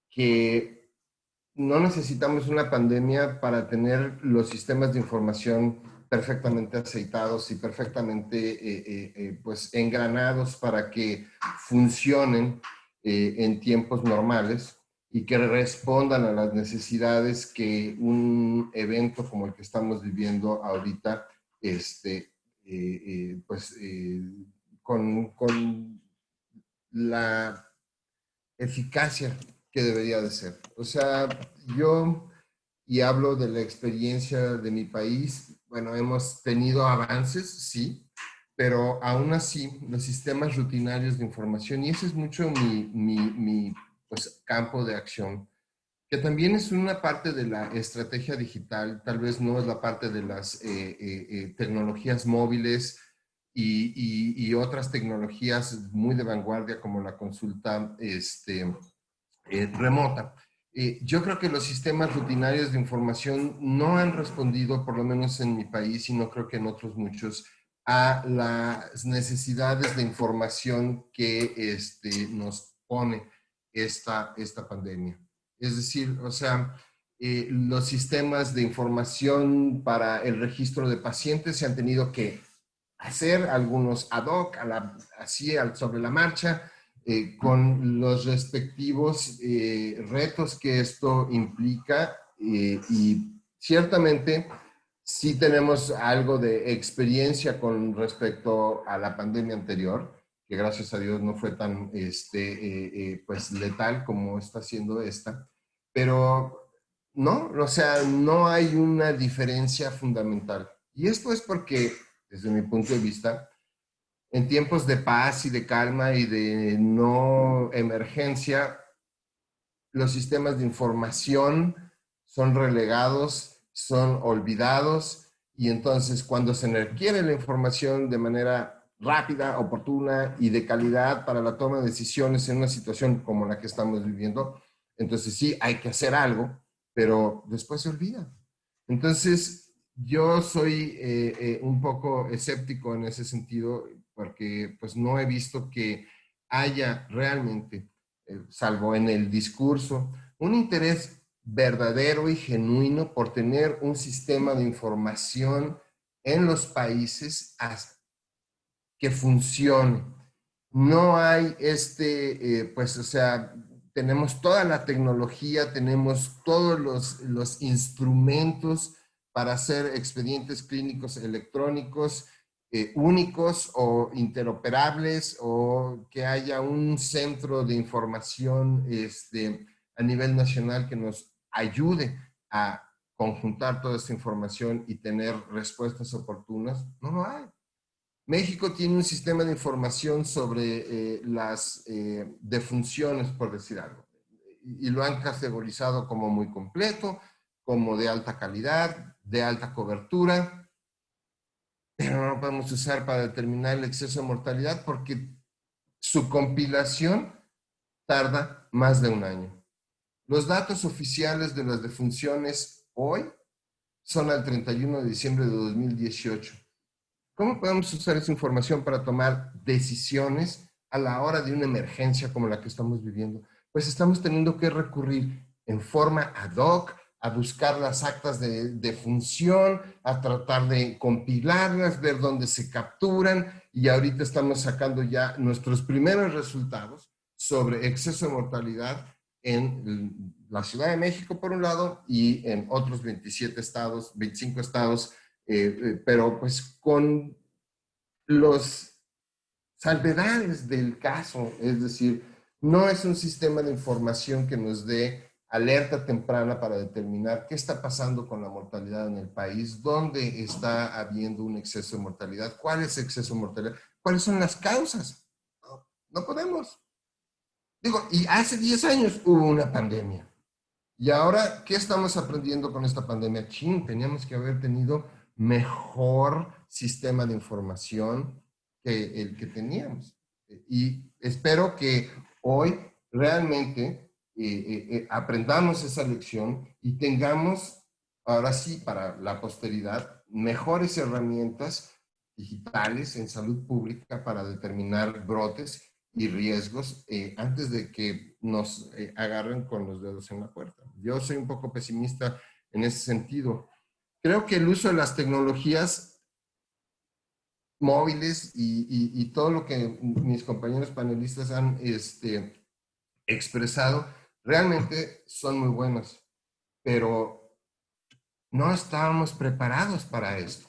que no necesitamos una pandemia para tener los sistemas de información perfectamente aceitados y perfectamente pues engranados para que funcionen en tiempos normales y que respondan a las necesidades que un evento como el que estamos viviendo ahorita, pues con la eficacia que debería de ser. O sea, yo, y hablo de la experiencia de mi país, bueno, hemos tenido avances, sí, pero aún así los sistemas rutinarios de información, y ese es mucho mi pues, campo de acción, que también es una parte de la estrategia digital, tal vez no es la parte de las tecnologías móviles y otras tecnologías muy de vanguardia como la consulta remota. Yo creo que los sistemas rutinarios de información no han respondido, por lo menos en mi país, y no creo que en otros muchos, a las necesidades de información que nos pone esta pandemia. Es decir, o sea, los sistemas de información para el registro de pacientes se han tenido que hacer algunos ad hoc, así sobre la marcha, con los respectivos retos que esto implica y ciertamente sí tenemos algo de experiencia con respecto a la pandemia anterior, que gracias a Dios no fue tan pues letal como está siendo esta, pero no, o sea, no hay una diferencia fundamental. Y esto es porque, desde mi punto de vista, en tiempos de paz y de calma y de no emergencia, los sistemas de información son relegados, son olvidados, y entonces cuando se requiere la información de manera rápida, oportuna y de calidad para la toma de decisiones en una situación como la que estamos viviendo, entonces sí, hay que hacer algo, pero después se olvida. Entonces, yo soy un poco escéptico en ese sentido porque pues no he visto que haya realmente, salvo en el discurso, un interés verdadero y genuino por tener un sistema de información en los países que funcione. No hay pues, o sea, tenemos toda la tecnología, tenemos todos los instrumentos para hacer expedientes clínicos electrónicos únicos o interoperables, o que haya un centro de información a nivel nacional que nos ayude a conjuntar toda esta información y tener respuestas oportunas. No lo hay. México tiene un sistema de información sobre las defunciones, por decir algo, y lo han categorizado como muy completo, como de alta calidad, de alta cobertura, pero no lo podemos usar para determinar el exceso de mortalidad porque su compilación tarda más de un año. Los datos oficiales de las defunciones hoy son al 31 de diciembre de 2018. ¿Cómo podemos usar esa información para tomar decisiones a la hora de una emergencia como la que estamos viviendo? Pues estamos teniendo que recurrir en forma ad hoc a buscar las actas de función, a tratar de compilarlas, ver dónde se capturan, y ahorita estamos sacando ya nuestros primeros resultados sobre exceso de mortalidad en la Ciudad de México por un lado y en otros 27 estados, 25 estados, pero pues con los salvedades del caso, es decir, no es un sistema de información que nos dé alerta temprana para determinar qué está pasando con la mortalidad en el país, dónde está habiendo un exceso de mortalidad, cuál es el exceso de mortalidad, cuáles son las causas. No, no podemos. Digo, y hace 10 años hubo una pandemia. Y ahora, ¿qué estamos aprendiendo con esta pandemia? Chin, teníamos que haber tenido mejor sistema de información que el que teníamos. Y espero que hoy realmente aprendamos esa lección y tengamos, ahora sí, para la posteridad, mejores herramientas digitales en salud pública para determinar brotes y riesgos antes de que nos agarren con los dedos en la puerta. Yo soy un poco pesimista en ese sentido. Creo que el uso de las tecnologías móviles y todo lo que mis compañeros panelistas han expresado realmente son muy buenos, pero no estábamos preparados para esto.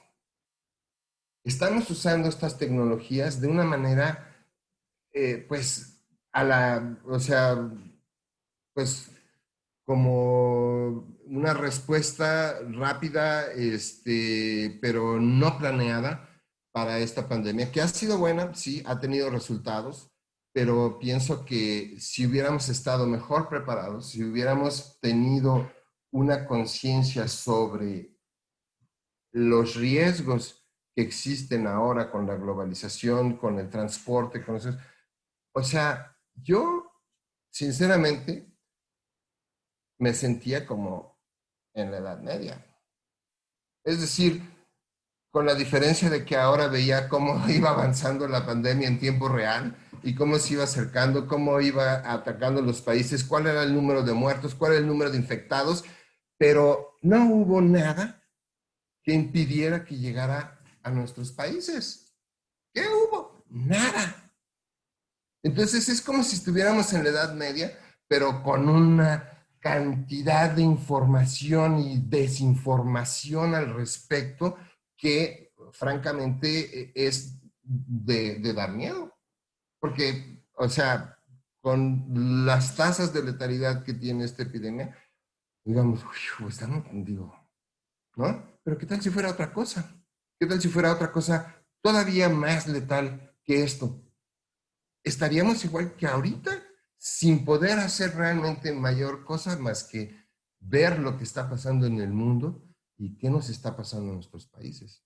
Estamos usando estas tecnologías de una manera pues o sea, pues como una respuesta rápida, pero no planeada para esta pandemia, que ha sido buena, sí, ha tenido resultados, pero pienso que si hubiéramos estado mejor preparados, si hubiéramos tenido una conciencia sobre los riesgos que existen ahora con la globalización, con el transporte, con eso, o sea, yo sinceramente me sentía como en la Edad Media. Es decir, con la diferencia de que ahora veía cómo iba avanzando la pandemia en tiempo real y cómo se iba acercando, cómo iba atacando los países, cuál era el número de muertos, cuál era el número de infectados, pero no hubo nada que impidiera que llegara a nuestros países. ¿Qué hubo? Nada. Entonces es como si estuviéramos en la Edad Media, pero con una cantidad de información y desinformación al respecto que francamente es de dar miedo. Porque, o sea, con las tasas de letalidad que tiene esta epidemia, digamos, estamos, digo, ¿no? Pero ¿qué tal si fuera otra cosa? ¿Qué tal si fuera otra cosa todavía más letal que esto? Estaríamos igual que ahorita, sin poder hacer realmente mayor cosa más que ver lo que está pasando en el mundo y qué nos está pasando en nuestros países.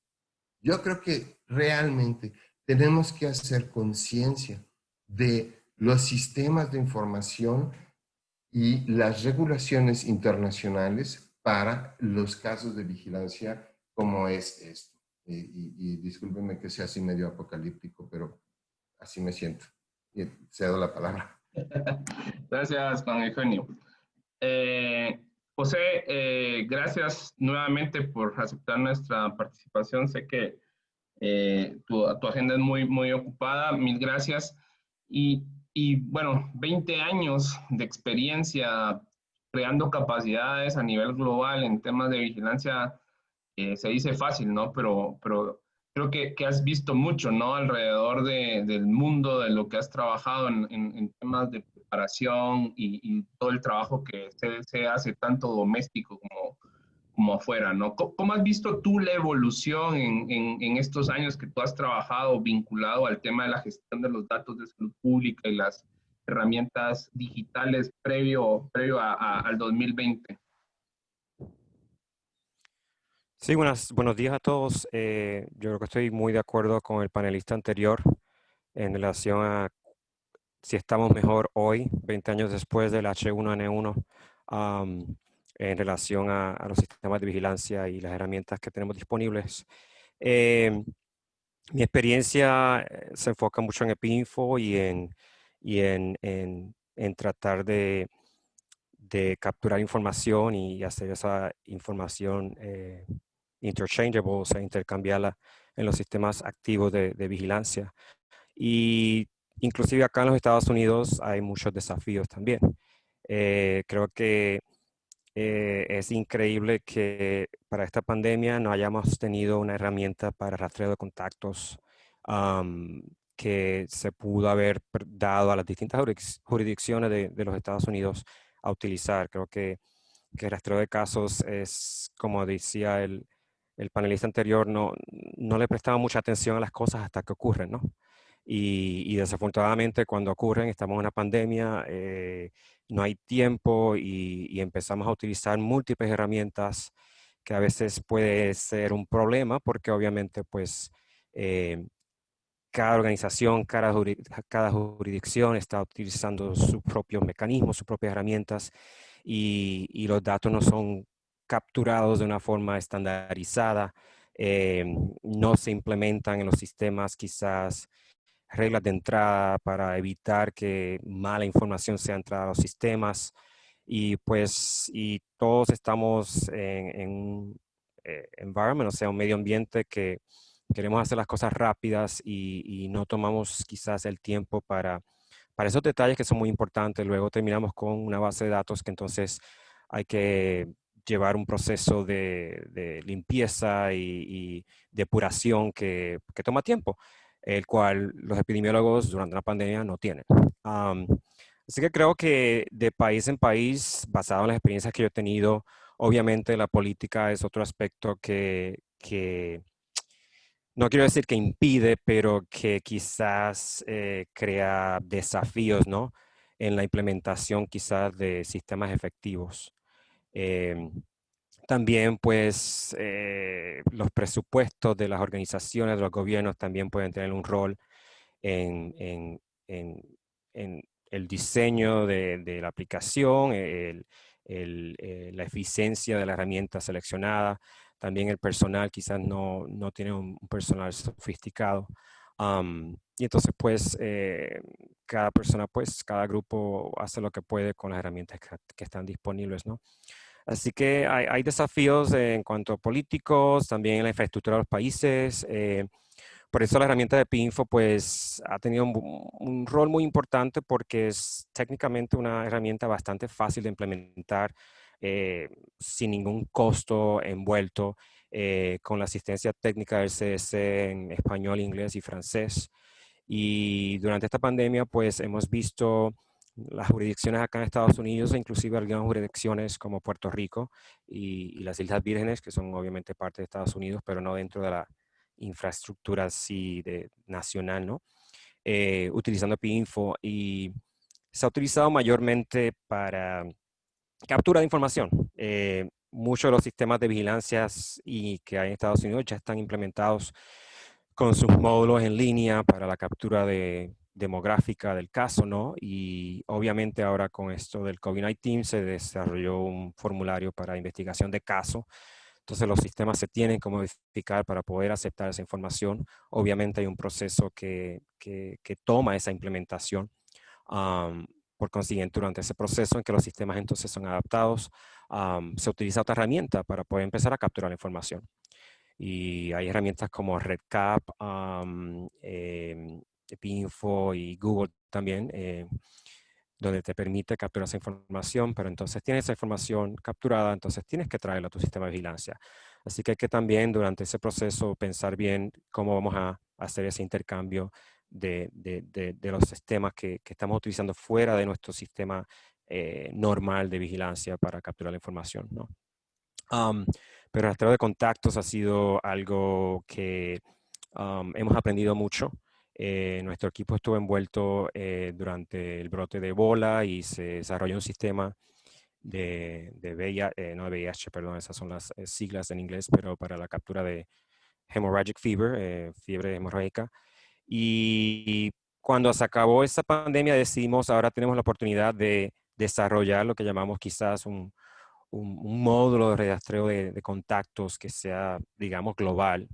Yo creo que realmente tenemos que hacer conciencia de los sistemas de información y las regulaciones internacionales para los casos de vigilancia como es esto. Y discúlpenme que sea así medio apocalíptico, pero así me siento. Y cedo la palabra. Gracias, Juan Eugenio. José, gracias nuevamente por aceptar nuestra participación. Sé que tu agenda es muy ocupada. Mil gracias. Y bueno, 20 años de experiencia creando capacidades a nivel global en temas de vigilancia, se dice fácil, ¿no? Pero creo que has visto mucho, ¿no? Alrededor del mundo, de lo que has trabajado en temas de preparación y todo el trabajo que se hace tanto doméstico como afuera, ¿no? ¿Cómo has visto tú la evolución en estos años que tú has trabajado vinculado al tema de la gestión de los datos de salud pública y las herramientas digitales previo al 2020? Sí, buenos días a todos. Yo creo que estoy muy de acuerdo con el panelista anterior en relación a si estamos mejor hoy, 20 años después del H1N1, am, en relación a los sistemas de vigilancia y las herramientas que tenemos disponibles. Eh, Mi experiencia se enfoca mucho en EpiInfo y en tratar de capturar información y hacer esa información interchangeable, o sea, intercambiarla en los sistemas activos de vigilancia. Y inclusive acá en los Estados Unidos hay muchos desafíos también. Creo que es increíble que para esta pandemia no hayamos tenido una herramienta para rastreo de contactos am, que se pudo haber dado a las distintas jurisdicciones de los Estados Unidos a utilizar. Creo que el rastreo de casos es, como decía el panelista anterior, no le prestaba mucha atención a las cosas hasta que ocurren, ¿no? Y desafortunadamente cuando ocurren, estamos en una pandemia, no hay tiempo y empezamos a utilizar múltiples herramientas que a veces puede ser un problema porque obviamente pues eh, cada organización, cada jurisdicción está utilizando sus propios mecanismos, sus propias herramientas y los datos no son capturados de una forma estandarizada, no se implementan en los sistemas quizás reglas de entrada para evitar que mala información sea entrada a los sistemas y pues y todos estamos en un environment, o sea, un medio ambiente que queremos hacer las cosas rápidas y no tomamos quizás el tiempo para esos detalles que son muy importantes. Luego terminamos con una base de datos que entonces hay que llevar un proceso de limpieza y depuración que toma tiempo, el cual los epidemiólogos durante la pandemia no tienen. Am, Así que creo que de país en país, basado en las experiencias que yo he tenido, obviamente la política es otro aspecto que no quiero decir que impide, pero que quizás crea desafíos, ¿no? En la implementación quizás de sistemas efectivos. Em, También, pues, los presupuestos de las organizaciones, de los gobiernos también pueden tener un rol en, en- en- en el diseño de la aplicación, la eficiencia de la herramienta seleccionada. También el personal quizás no tiene un personal sofisticado. Y entonces, pues, cada persona, pues, cada grupo hace lo que puede con las herramientas que están disponibles, ¿no? Así que hay desafíos en cuanto a políticos, también en la infraestructura de los países. Por eso la herramienta de Pinfo pues ha tenido un rol muy importante porque es técnicamente una herramienta bastante fácil de implementar sin ningún costo envuelto con la asistencia técnica del CDC en español, inglés y francés. Y durante esta pandemia pues hemos visto las jurisdicciones acá en Estados Unidos e inclusive algunas jurisdicciones como Puerto Rico y las Islas Vírgenes, que son obviamente parte de Estados Unidos, pero no dentro de la infraestructura así nacional, ¿no? Utilizando PINFO y se ha utilizado mayormente para captura de información. Muchos de los sistemas de vigilancia y que hay en Estados Unidos ya están implementados con sus módulos en línea para la captura demográfica del caso, ¿no? Y obviamente ahora con esto del COVID-19 se desarrolló un formulario para investigación de caso. Entonces los sistemas se tienen que modificar para poder aceptar esa información. Obviamente hay un proceso que toma esa implementación. Por consiguiente, durante ese proceso en que los sistemas entonces son adaptados, se utiliza otra herramienta para poder empezar a capturar la información. Y hay herramientas como RedCap, Pinfo y Google también, donde te permite capturar esa información, pero entonces tienes esa información capturada, entonces tienes que traerla a tu sistema de vigilancia. Así que hay que también durante ese proceso pensar bien cómo vamos a hacer ese intercambio de los sistemas que estamos utilizando fuera de nuestro sistema normal de vigilancia para capturar la información, ¿no? Pero el rastreo de contactos ha sido algo que hemos aprendido mucho. Nuestro equipo estuvo envuelto durante el brote de Ebola y se desarrolló un sistema VIH, no de VIH, perdón, esas son las siglas en inglés, pero para la captura de hemorrhagic fever, fiebre hemorrágica. Y cuando se acabó esa pandemia decidimos, ahora tenemos la oportunidad de desarrollar lo que llamamos quizás un módulo de rastreo de contactos que sea, digamos, global,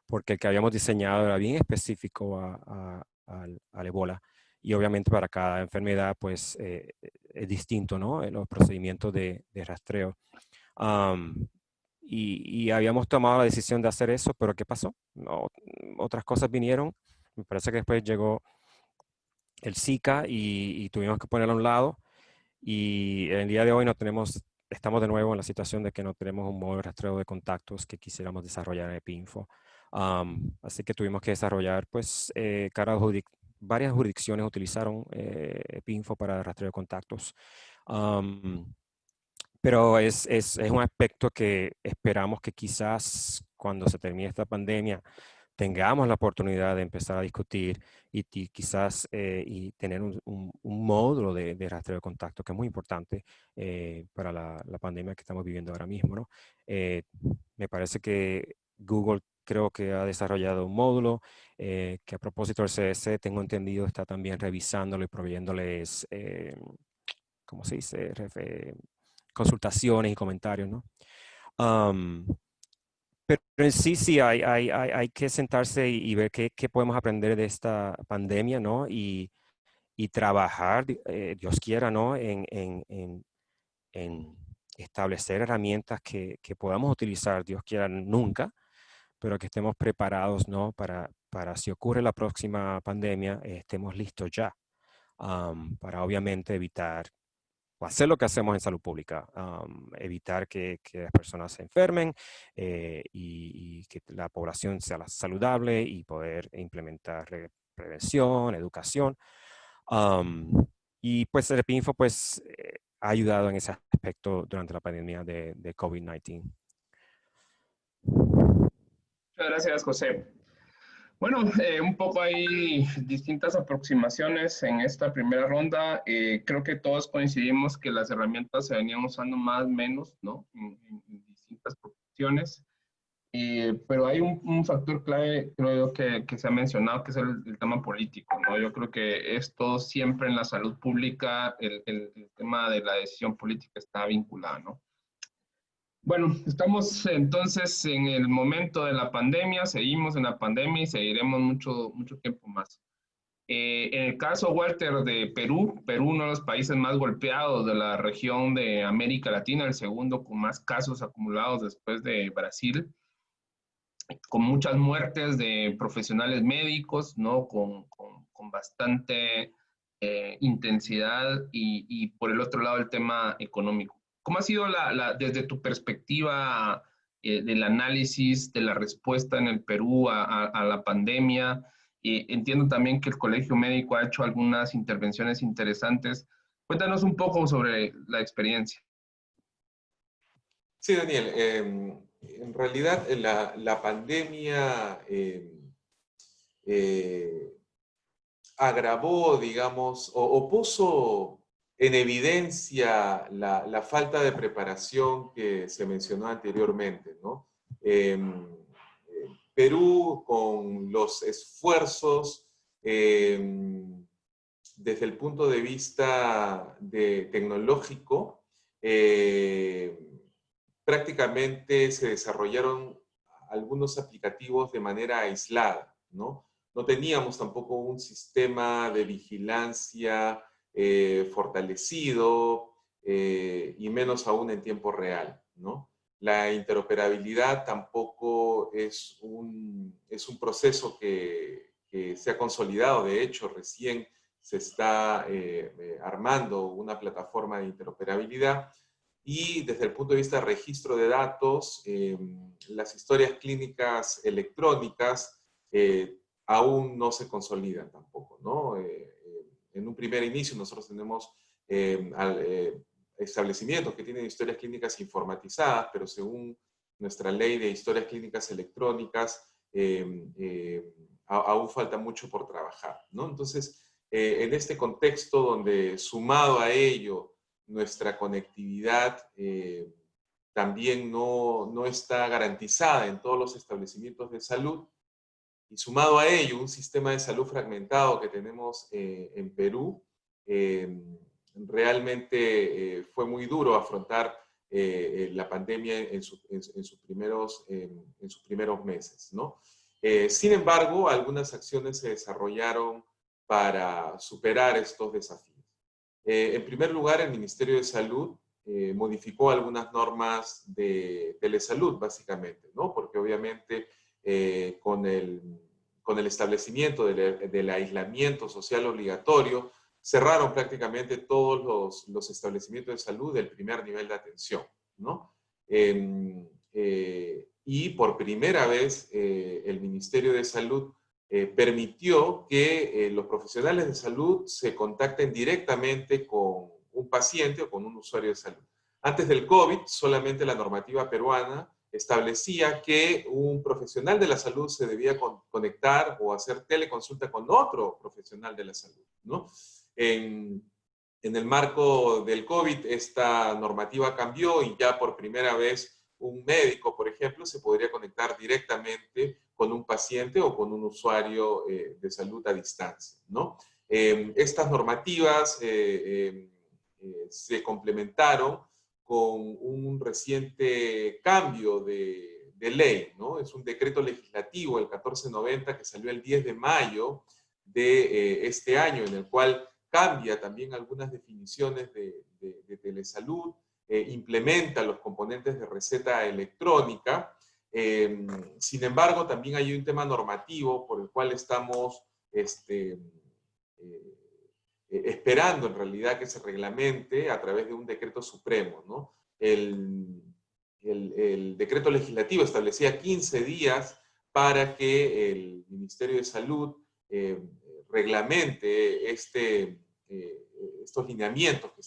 porque el que habíamos diseñado era bien específico al Ebola. Y obviamente para cada enfermedad, pues, es distinto, ¿no? Los procedimientos de rastreo. Y habíamos tomado la decisión de hacer eso, pero ¿qué pasó? No, otras cosas vinieron. Me parece que después llegó el Zika y tuvimos que ponerlo a un lado. Y el día de hoy no tenemos, estamos de nuevo en la situación de que no tenemos un modo de rastreo de contactos que quisiéramos desarrollar en Epinfo. Así que tuvimos que desarrollar, pues, varias jurisdicciones utilizaron Epinfo para rastreo de contactos. Pero es un aspecto que esperamos que quizás cuando se termine esta pandemia tengamos la oportunidad de empezar a discutir y quizás y tener un módulo de rastreo de contacto que es muy importante para la pandemia que estamos viviendo ahora mismo, ¿no? Me parece que Google creo que ha desarrollado un módulo que a propósito del CDC, tengo entendido, está también revisándolo y proveyéndoles, ¿cómo se dice? Consultaciones y comentarios, ¿no? Pero en sí hay que sentarse y ver qué podemos aprender de esta pandemia, ¿no? Y trabajar, Dios quiera, ¿no? En establecer herramientas que podamos utilizar, Dios quiera, nunca, pero que estemos preparados, ¿no? Para si ocurre la próxima pandemia, estemos listos ya, para obviamente evitar o hacer lo que hacemos en salud pública, evitar que las personas se enfermen y que la población sea saludable y poder implementar prevención, educación. Y pues el Epinfo pues, ha ayudado en ese aspecto durante la pandemia de COVID-19. Muchas gracias, José. Bueno, un poco hay distintas aproximaciones en esta primera ronda. Creo que todos coincidimos que las herramientas se venían usando más o menos, ¿no? En distintas proporciones. Pero hay un factor clave, creo yo, que se ha mencionado, que es el tema político, ¿no? Yo creo que esto siempre en la salud pública, el tema de la decisión política está vinculado, ¿no? Bueno, estamos entonces en el momento de la pandemia, seguimos en la pandemia y seguiremos mucho tiempo más. En el caso, Walter, de Perú, uno de los países más golpeados de la región de América Latina, el segundo con más casos acumulados después de Brasil, con muchas muertes de profesionales médicos, ¿no? Con bastante intensidad y por el otro lado el tema económico. ¿Cómo ha sido desde tu perspectiva del análisis de la respuesta en el Perú a la pandemia? Entiendo también que el Colegio Médico ha hecho algunas intervenciones interesantes. Cuéntanos un poco sobre la experiencia. Sí, Daniel. En realidad, la pandemia agravó, digamos, o puso en evidencia la falta de preparación que se mencionó anteriormente, ¿no? Perú, con los esfuerzos desde el punto de vista tecnológico, prácticamente se desarrollaron algunos aplicativos de manera aislada, ¿no? No teníamos tampoco un sistema de vigilancia fortalecido y menos aún en tiempo real, ¿no? La interoperabilidad tampoco es un proceso que se ha consolidado. De hecho, recién se está armando una plataforma de interoperabilidad. Y desde el punto de vista de registro de datos, las historias clínicas electrónicas aún no se consolidan tampoco, ¿no? En un primer inicio nosotros tenemos establecimientos que tienen historias clínicas informatizadas, pero según nuestra ley de historias clínicas electrónicas, aún falta mucho por trabajar, ¿no? Entonces, en este contexto donde sumado a ello nuestra conectividad también no está garantizada en todos los establecimientos de salud, y sumado a ello un sistema de salud fragmentado que tenemos en Perú, realmente fue muy duro afrontar la pandemia en sus primeros meses, ¿no? Sin embargo, algunas acciones se desarrollaron para superar estos desafíos. En primer lugar, el Ministerio de Salud modificó algunas normas de telesalud, básicamente, ¿no? Porque obviamente con el establecimiento del aislamiento social obligatorio, cerraron prácticamente todos los establecimientos de salud del primer nivel de atención, ¿no? Y por primera vez el Ministerio de Salud permitió que los profesionales de salud se contacten directamente con un paciente o con un usuario de salud. Antes del COVID, solamente la normativa peruana establecía que un profesional de la salud se debía conectar o hacer teleconsulta con otro profesional de la salud, ¿no? En el marco del COVID, esta normativa cambió y ya por primera vez un médico, por ejemplo, se podría conectar directamente con un paciente o con un usuario de salud a distancia, ¿no? Estas normativas se complementaron con un reciente cambio de ley, ¿no? Es un decreto legislativo, el 1490, que salió el 10 de mayo de este año, en el cual cambia también algunas definiciones de telesalud, implementa los componentes de receta electrónica. Sin embargo, también hay un tema normativo por el cual estamos esperando en realidad que se reglamente a través de un decreto supremo, ¿no? El decreto legislativo establecía 15 días para que el Ministerio de Salud reglamente estos lineamientos que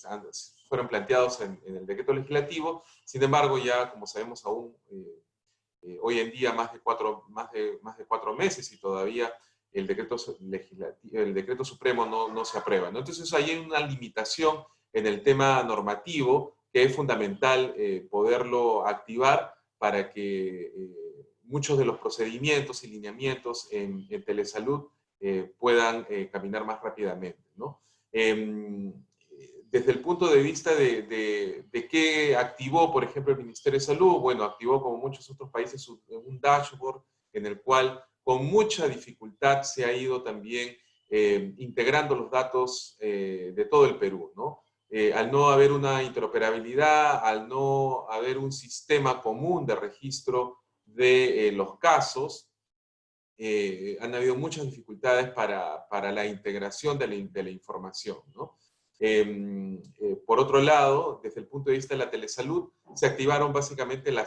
fueron planteados en el decreto legislativo. Sin embargo, ya como sabemos aún hoy en día más de 4 meses y todavía el decreto supremo no se aprueba, ¿no? Entonces hay una limitación en el tema normativo que es fundamental poderlo activar para que muchos de los procedimientos y lineamientos en telesalud puedan caminar más rápidamente, ¿no? Desde el punto de vista de qué activó, por ejemplo, el Ministerio de Salud, bueno, activó como muchos otros países un dashboard en el cual con mucha dificultad se ha ido también integrando los datos de todo el Perú, ¿no? Al no haber una interoperabilidad, al no haber un sistema común de registro de los casos, han habido muchas dificultades para la integración de la información, ¿no? Por otro lado, desde el punto de vista de la telesalud, se activaron básicamente lo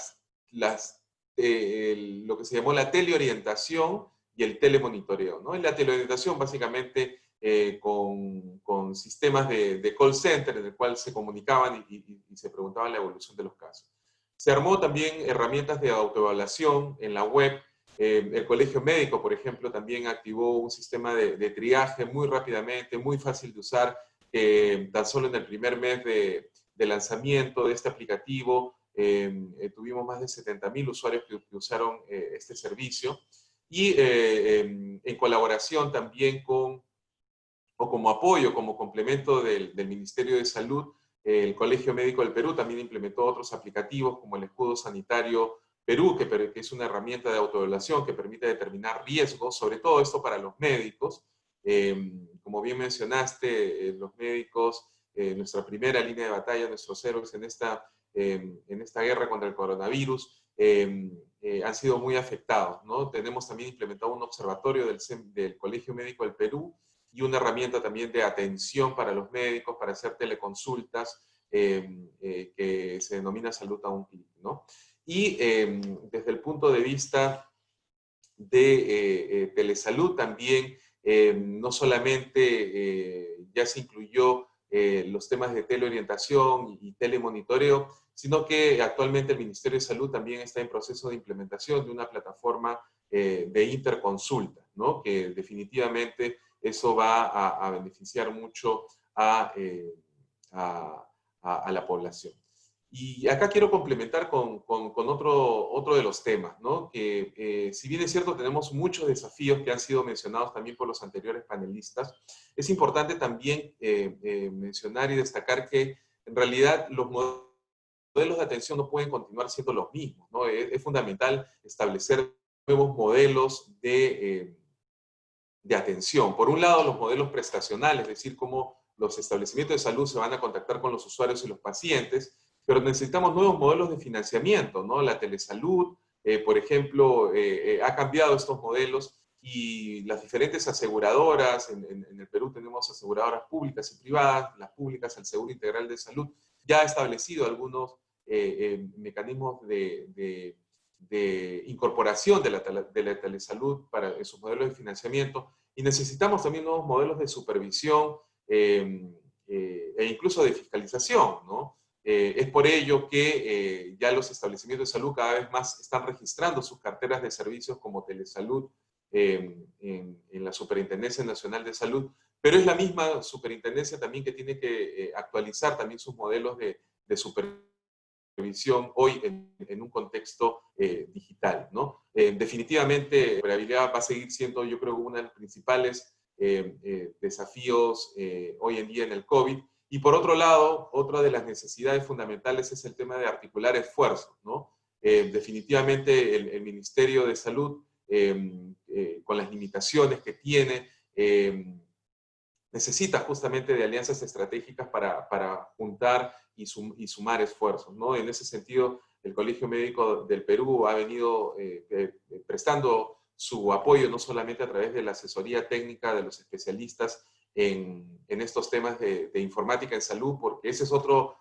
que se llamó la teleorientación y el telemonitoreo, ¿no? En la teleorientación, básicamente, con sistemas de call center en el cual se comunicaban y se preguntaban la evolución de los casos. Se armó también herramientas de autoevaluación en la web. El Colegio Médico, por ejemplo, también activó un sistema de triaje muy rápidamente, muy fácil de usar. Tan solo en el primer mes de lanzamiento de este aplicativo, tuvimos más de 70.000 usuarios que usaron este servicio. Y en colaboración también como apoyo, como complemento del Ministerio de Salud, el Colegio Médico del Perú también implementó otros aplicativos como el Escudo Sanitario Perú, que es una herramienta de autoevaluación que permite determinar riesgos, sobre todo esto para los médicos. Como bien mencionaste, los médicos, nuestra primera línea de batalla, nuestros héroes en esta guerra contra el coronavirus, han sido muy afectados, ¿no? Tenemos también implementado un observatorio del Colegio Médico del Perú y una herramienta también de atención para los médicos para hacer teleconsultas que se denomina Salud a un clic, ¿no? Y desde el punto de vista de telesalud también, no solamente ya se incluyó los temas de teleorientación y telemonitoreo, sino que actualmente el Ministerio de Salud también está en proceso de implementación de una plataforma de interconsulta, ¿no? Que definitivamente eso va a beneficiar mucho a a la población. Y acá quiero complementar con otro de los temas, ¿no? Que si bien es cierto, tenemos muchos desafíos que han sido mencionados también por los anteriores panelistas, es importante también mencionar y destacar que en realidad los modelos de atención no pueden continuar siendo los mismos, ¿no? Es fundamental establecer nuevos modelos de atención. Por un lado, los modelos prestacionales, es decir, cómo los establecimientos de salud se van a contactar con los usuarios y los pacientes, pero necesitamos nuevos modelos de financiamiento, ¿no? La telesalud, por ejemplo, ha cambiado estos modelos y las diferentes aseguradoras, en el Perú tenemos aseguradoras públicas y privadas, las públicas, el Seguro Integral de Salud, ya ha establecido algunos mecanismos de incorporación de la telesalud en sus modelos de financiamiento, y necesitamos también nuevos modelos de supervisión e incluso de fiscalización, ¿no? Es por ello que ya los establecimientos de salud cada vez más están registrando sus carteras de servicios como telesalud en la Superintendencia Nacional de Salud, pero es la misma superintendencia también que tiene que actualizar también sus modelos de supervisión hoy en un contexto digital, ¿no? Definitivamente, la operabilidad va a seguir siendo, yo creo, uno de los principales desafíos hoy en día en el COVID. Y por otro lado, otra de las necesidades fundamentales es el tema de articular esfuerzos, ¿no? Definitivamente el Ministerio de Salud, con las limitaciones que tiene, necesita justamente de alianzas estratégicas para juntar y sumar esfuerzos, ¿no? En ese sentido, el Colegio Médico del Perú ha venido prestando su apoyo no solamente a través de la asesoría técnica de los especialistas en estos temas de informática en salud, porque ese es otro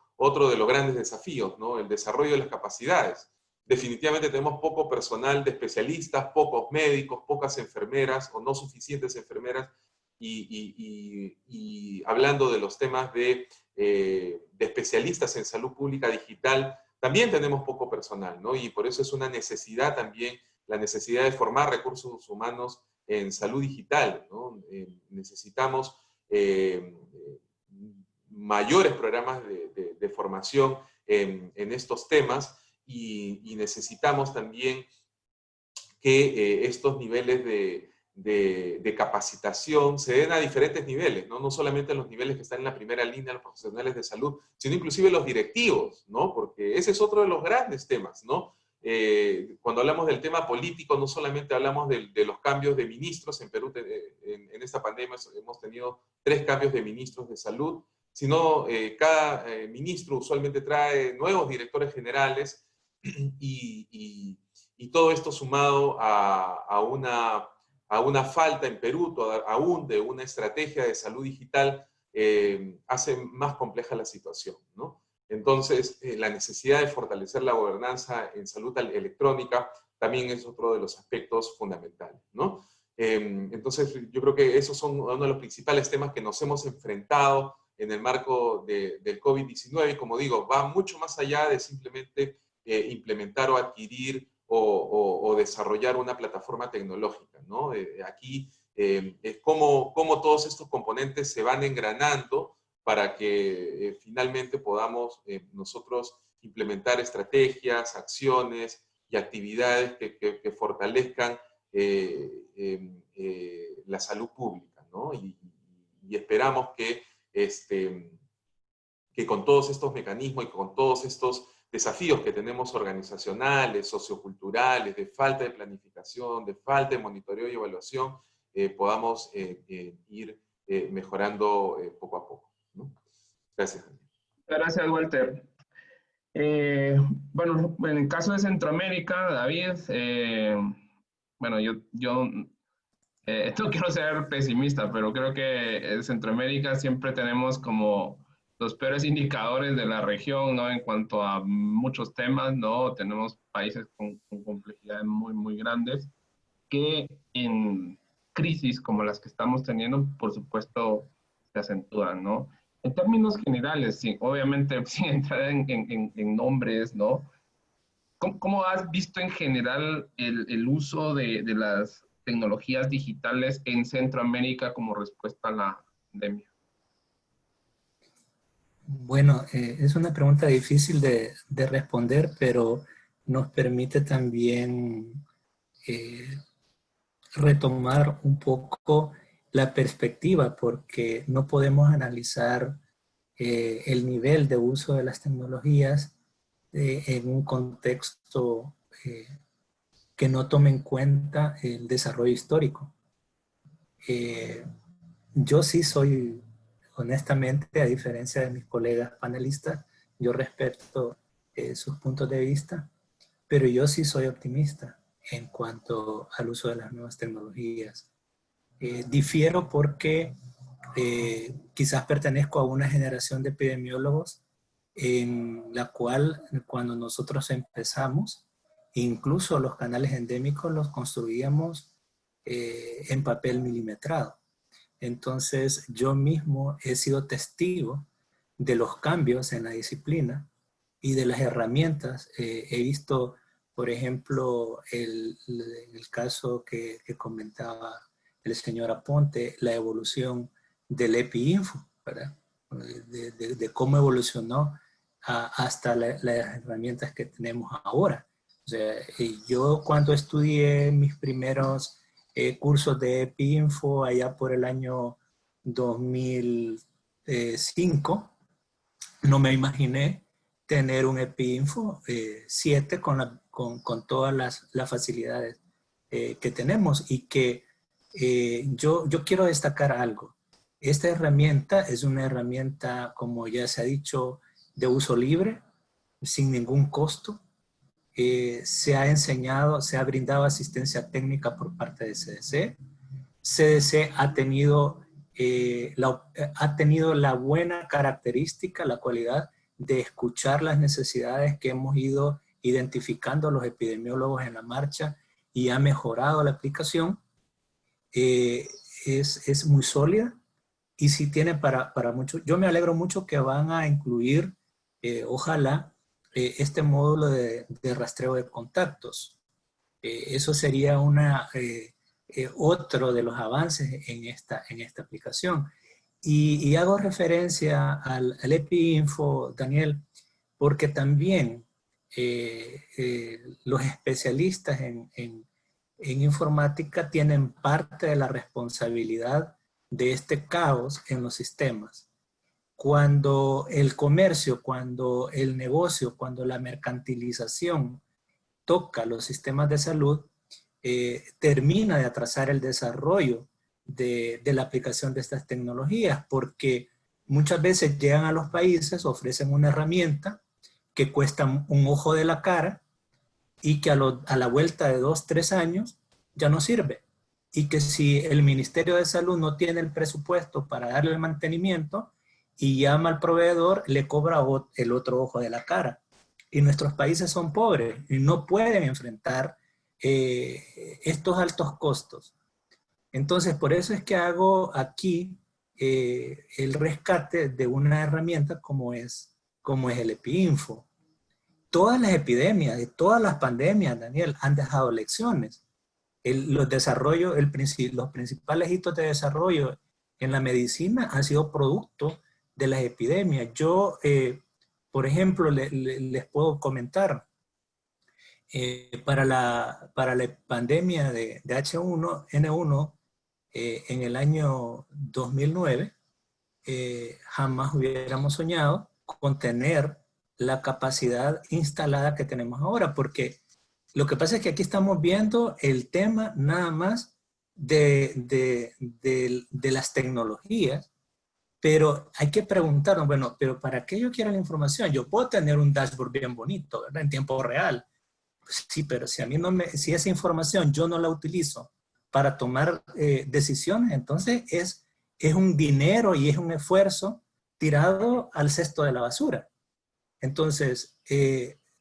de los grandes desafíos, ¿no? El desarrollo de las capacidades. Definitivamente tenemos poco personal de especialistas, pocos médicos, pocas enfermeras o no suficientes enfermeras, y hablando de los temas de especialistas en salud pública digital, también tenemos poco personal, ¿no? Y por eso es una necesidad también, la necesidad de formar recursos humanos en salud digital, ¿no? Necesitamos mayores programas de formación en estos temas, y necesitamos también que estos niveles de capacitación se den a diferentes niveles, ¿no? No solamente a los niveles que están en la primera línea, los profesionales de salud, sino inclusive los directivos, ¿no? Porque ese es otro de los grandes temas, ¿no? Cuando hablamos del tema político, no solamente hablamos de los cambios de ministros. En Perú, en esta pandemia, hemos tenido 3 cambios de ministros de salud, sino cada ministro usualmente trae nuevos directores generales, y todo esto sumado a una falta en Perú aún de una estrategia de salud digital, hace más compleja la situación, ¿no? Entonces, la necesidad de fortalecer la gobernanza en salud electrónica también es otro de los aspectos fundamentales, ¿no? Entonces, yo creo que esos son uno de los principales temas que nos hemos enfrentado en el marco del COVID-19, y como digo, va mucho más allá de simplemente implementar o adquirir o desarrollar una plataforma tecnológica, ¿no? Aquí es cómo todos estos componentes se van engranando para que finalmente podamos nosotros implementar estrategias, acciones y actividades que fortalezcan la salud pública, ¿no? Y esperamos que con todos estos mecanismos y con todos estos desafíos que tenemos organizacionales, socioculturales, de falta de planificación, de falta de monitoreo y evaluación, podamos ir mejorando poco a poco, ¿no? Gracias. Gracias, Walter. Bueno, en el caso de Centroamérica, David, bueno, yo no quiero ser pesimista, pero creo que en Centroamérica siempre tenemos como los peores indicadores de la región, ¿no? En cuanto a muchos temas, ¿no? Tenemos países con complejidades muy, muy grandes que en crisis como las que estamos teniendo, por supuesto, se acentúan, ¿no? En términos generales, sí, obviamente, sin entrar en nombres, ¿no? ¿Cómo has visto en general el uso de las tecnologías digitales en Centroamérica como respuesta a la pandemia? Bueno, es una pregunta difícil de responder, pero nos permite también retomar un poco la perspectiva, porque no podemos analizar el nivel de uso de las tecnologías en un contexto que no tome en cuenta el desarrollo histórico. Yo sí soy, honestamente, a diferencia de mis colegas panelistas, yo respeto sus puntos de vista, pero yo sí soy optimista en cuanto al uso de las nuevas tecnologías. Difiero porque quizás pertenezco a una generación de epidemiólogos en la cual cuando nosotros empezamos, incluso los canales endémicos los construíamos en papel milimetrado. Entonces yo mismo he sido testigo de los cambios en la disciplina y de las herramientas. He visto, por ejemplo, el caso que comentaba el señor Aponte, la evolución del EpiInfo, ¿verdad? De cómo evolucionó hasta las herramientas que tenemos ahora. O sea, yo cuando estudié mis primeros cursos de EpiInfo allá por el año 2005, no me imaginé tener un EpiInfo 7 con todas las facilidades que tenemos, y que yo quiero destacar algo. Esta herramienta es una herramienta, como ya se ha dicho, de uso libre, sin ningún costo. Se ha enseñado, se ha brindado asistencia técnica por parte de CDC. CDC ha tenido la buena característica, la cualidad de escuchar las necesidades que hemos ido identificando los epidemiólogos en la marcha, y ha mejorado la aplicación. Es muy sólida y sí tiene para mucho. Yo me alegro mucho que van a incluir, ojalá, este módulo de rastreo de contactos. Eso sería otro de los avances en esta aplicación. Y hago referencia al EpiInfo, Daniel, porque también los especialistas en informática tienen parte de la responsabilidad de este caos en los sistemas. Cuando el comercio, cuando el negocio, cuando la mercantilización toca los sistemas de salud, termina de atrasar el desarrollo de la aplicación de estas tecnologías, porque muchas veces llegan a los países, ofrecen una herramienta que cuesta un ojo de la cara y que a la vuelta de 2, 3 años ya no sirve. Y que si el Ministerio de Salud no tiene el presupuesto para darle el mantenimiento y llama al proveedor, le cobra el otro ojo de la cara. Y nuestros países son pobres y no pueden enfrentar estos altos costos. Entonces, por eso es que hago aquí el rescate de una herramienta como es el EpiInfo. Todas las epidemias y todas las pandemias, Daniel, han dejado lecciones. Los principales hitos de desarrollo en la medicina han sido producto de las epidemias. Yo, por ejemplo, les puedo comentar, para la pandemia de H1N1 en el año 2009, jamás hubiéramos soñado con tener la capacidad instalada que tenemos ahora, porque lo que pasa es que aquí estamos viendo el tema nada más de las tecnologías, pero hay que preguntarnos, bueno, pero ¿para qué yo quiero la información? Yo puedo tener un dashboard bien bonito, ¿verdad? En tiempo real. Pues sí, pero si si esa información yo no la utilizo para tomar decisiones, entonces es un dinero y es un esfuerzo tirado al cesto de la basura. Entonces,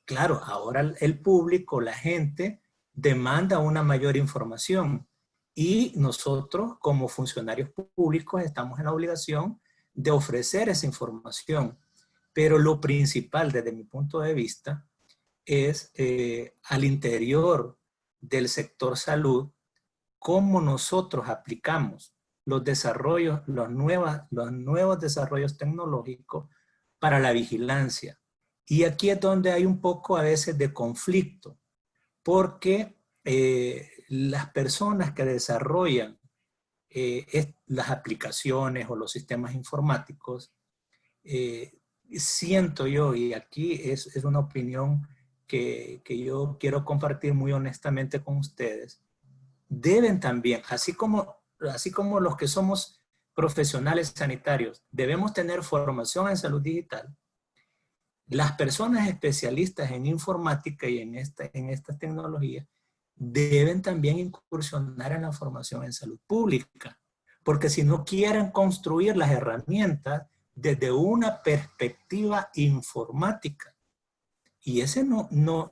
claro, ahora el público, la gente, demanda una mayor información, y nosotros como funcionarios públicos estamos en la obligación de ofrecer esa información. Pero lo principal desde mi punto de vista es al interior del sector salud, cómo nosotros aplicamos los desarrollos, los nuevos desarrollos tecnológicos, para la vigilancia. Y aquí es donde hay un poco a veces de conflicto, porque las personas que desarrollan las aplicaciones o los sistemas informáticos, siento yo, y aquí es una opinión que yo quiero compartir muy honestamente con ustedes, deben también, así como los que somos profesionales sanitarios, debemos tener formación en salud digital. Las personas especialistas en informática y en estas tecnologías deben también incursionar en la formación en salud pública, porque si no quieren construir las herramientas desde una perspectiva informática, y ese no,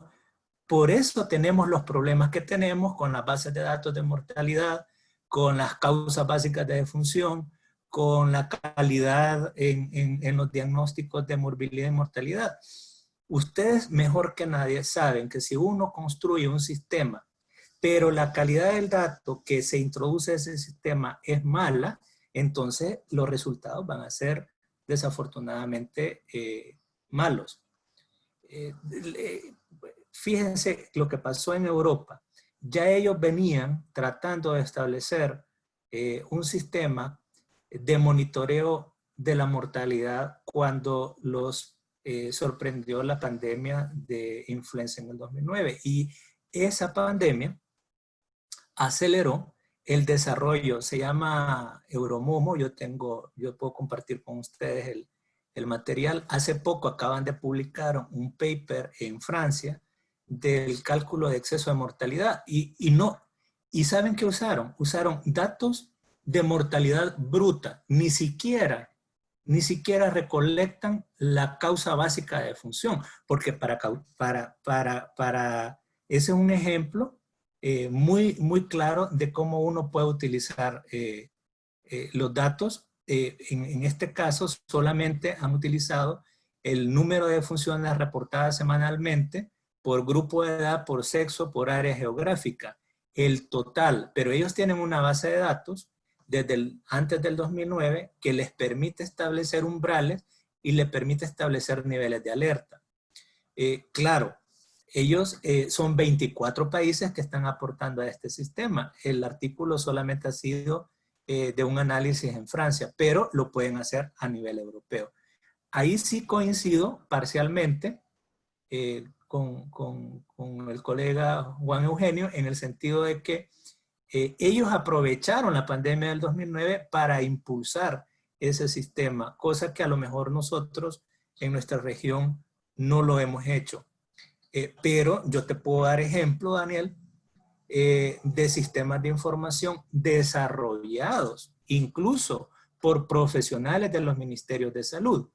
por eso tenemos los problemas que tenemos con las bases de datos de mortalidad, con las causas básicas de defunción, con la calidad en los diagnósticos de morbilidad y mortalidad. Ustedes mejor que nadie saben que si uno construye un sistema, pero la calidad del dato que se introduce en ese sistema es mala, entonces los resultados van a ser desafortunadamente malos. Fíjense lo que pasó en Europa. Ya ellos venían tratando de establecer un sistema de monitoreo de la mortalidad cuando los sorprendió la pandemia de influenza en el 2009. Y esa pandemia aceleró el desarrollo. Se llama Euromomo. Yo puedo compartir con ustedes el material. Hace poco acaban de publicar un paper en Francia del cálculo de exceso de mortalidad. ¿Y saben qué usaron? Usaron datos de mortalidad bruta. Ni siquiera recolectan la causa básica de defunción, porque ese es un ejemplo muy claro de cómo uno puede utilizar los datos. En este caso solamente han utilizado el número de defunciones reportadas semanalmente por grupo de edad, por sexo, por área geográfica, el total, pero ellos tienen una base de datos desde antes del 2009 que les permite establecer umbrales y les permite establecer niveles de alerta. Claro, ellos son 24 países que están aportando a este sistema. El artículo solamente ha sido de un análisis en Francia, pero lo pueden hacer a nivel europeo. Ahí sí coincido parcialmente con el colega Juan Eugenio en el sentido de que ellos aprovecharon la pandemia del 2009 para impulsar ese sistema, cosa que a lo mejor nosotros en nuestra región no lo hemos hecho. Pero yo te puedo dar ejemplo, Daniel, de sistemas de información desarrollados, incluso por profesionales de los ministerios de salud.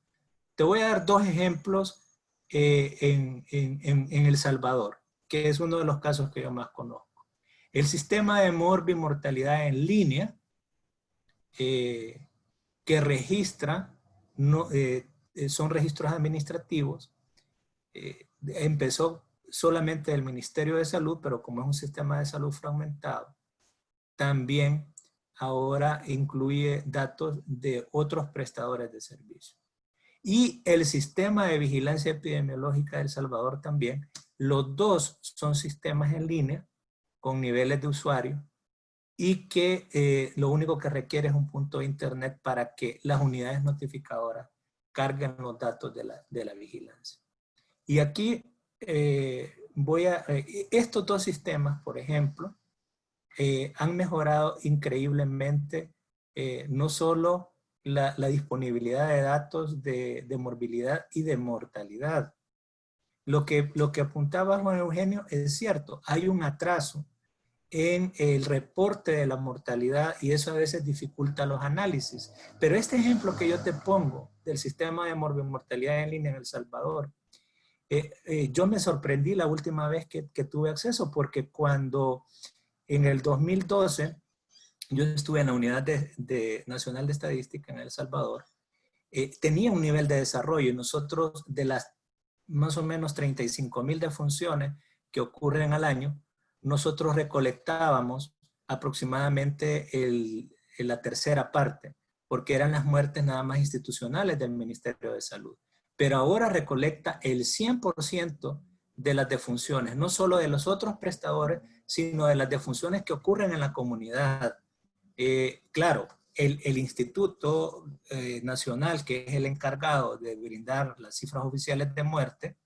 Te voy a dar dos ejemplos en El Salvador, que es uno de los casos que yo más conozco. El sistema de mortalidad en línea, que registra, son registros administrativos, empezó solamente del Ministerio de Salud, pero como es un sistema de salud fragmentado, también ahora incluye datos de otros prestadores de servicios. Y el sistema de vigilancia epidemiológica de El Salvador también, los dos son sistemas en línea con niveles de usuario y que lo único que requiere es un punto de internet para que las unidades notificadoras carguen los datos de la vigilancia. Y aquí estos dos sistemas, por ejemplo, han mejorado increíblemente no solo la disponibilidad de datos de morbilidad y de mortalidad. Lo que apuntaba Juan Eugenio es cierto, hay un atraso en el reporte de la mortalidad y eso a veces dificulta los análisis. Pero este ejemplo que yo te pongo del sistema de mortalidad en línea en El Salvador, yo me sorprendí la última vez que tuve acceso porque cuando en el 2012 yo estuve en la Unidad Nacional de Estadística en El Salvador, tenía un nivel de desarrollo y nosotros de las más o menos 35,000 defunciones que ocurren al año, nosotros recolectábamos aproximadamente la tercera parte, porque eran las muertes nada más institucionales del Ministerio de Salud. pero ahora recolecta el 100% de las defunciones, no solo de los otros prestadores, sino de las defunciones que ocurren en la comunidad. Claro, el Instituto Nacional, que es el encargado de brindar las cifras oficiales de muerte,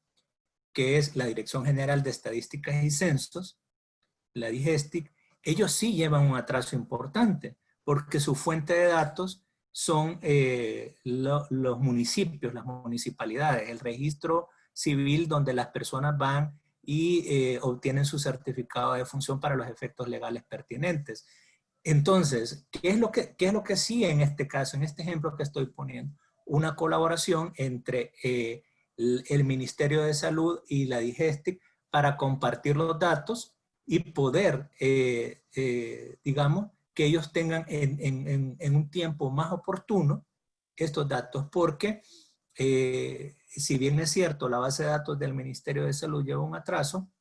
que es la Dirección General de Estadísticas y Censos, la DIGESTIC, ellos sí llevan un atraso importante, porque su fuente de datos son los municipios, las municipalidades, el registro civil donde las personas van y obtienen su certificado de defunción para los efectos legales pertinentes. Entonces, ¿qué es lo que sí en este caso, en este ejemplo que estoy poniendo? Una colaboración entre el Ministerio de Salud y la DIGESTIC para compartir los datos y poder, digamos, que ellos tengan en un tiempo más oportuno estos datos, porque si bien es cierto, la base de datos del Ministerio de Salud lleva un atraso,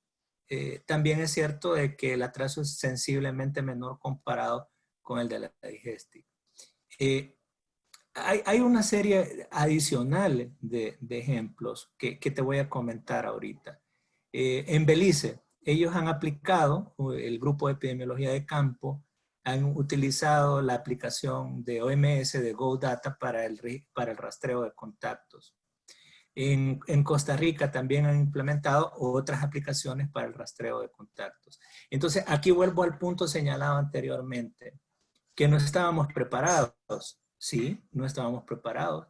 también es cierto de que el atraso es sensiblemente menor comparado con el de la DIGESTIC. Hay una serie adicional de ejemplos que te voy a comentar ahorita. En Belice, ellos han aplicado, el grupo de epidemiología de campo, han utilizado la aplicación de OMS de GoData para el rastreo de contactos. En Costa Rica también han implementado otras aplicaciones para el rastreo de contactos. Entonces, aquí vuelvo al punto señalado anteriormente, que no estábamos preparados. Sí, no estábamos preparados.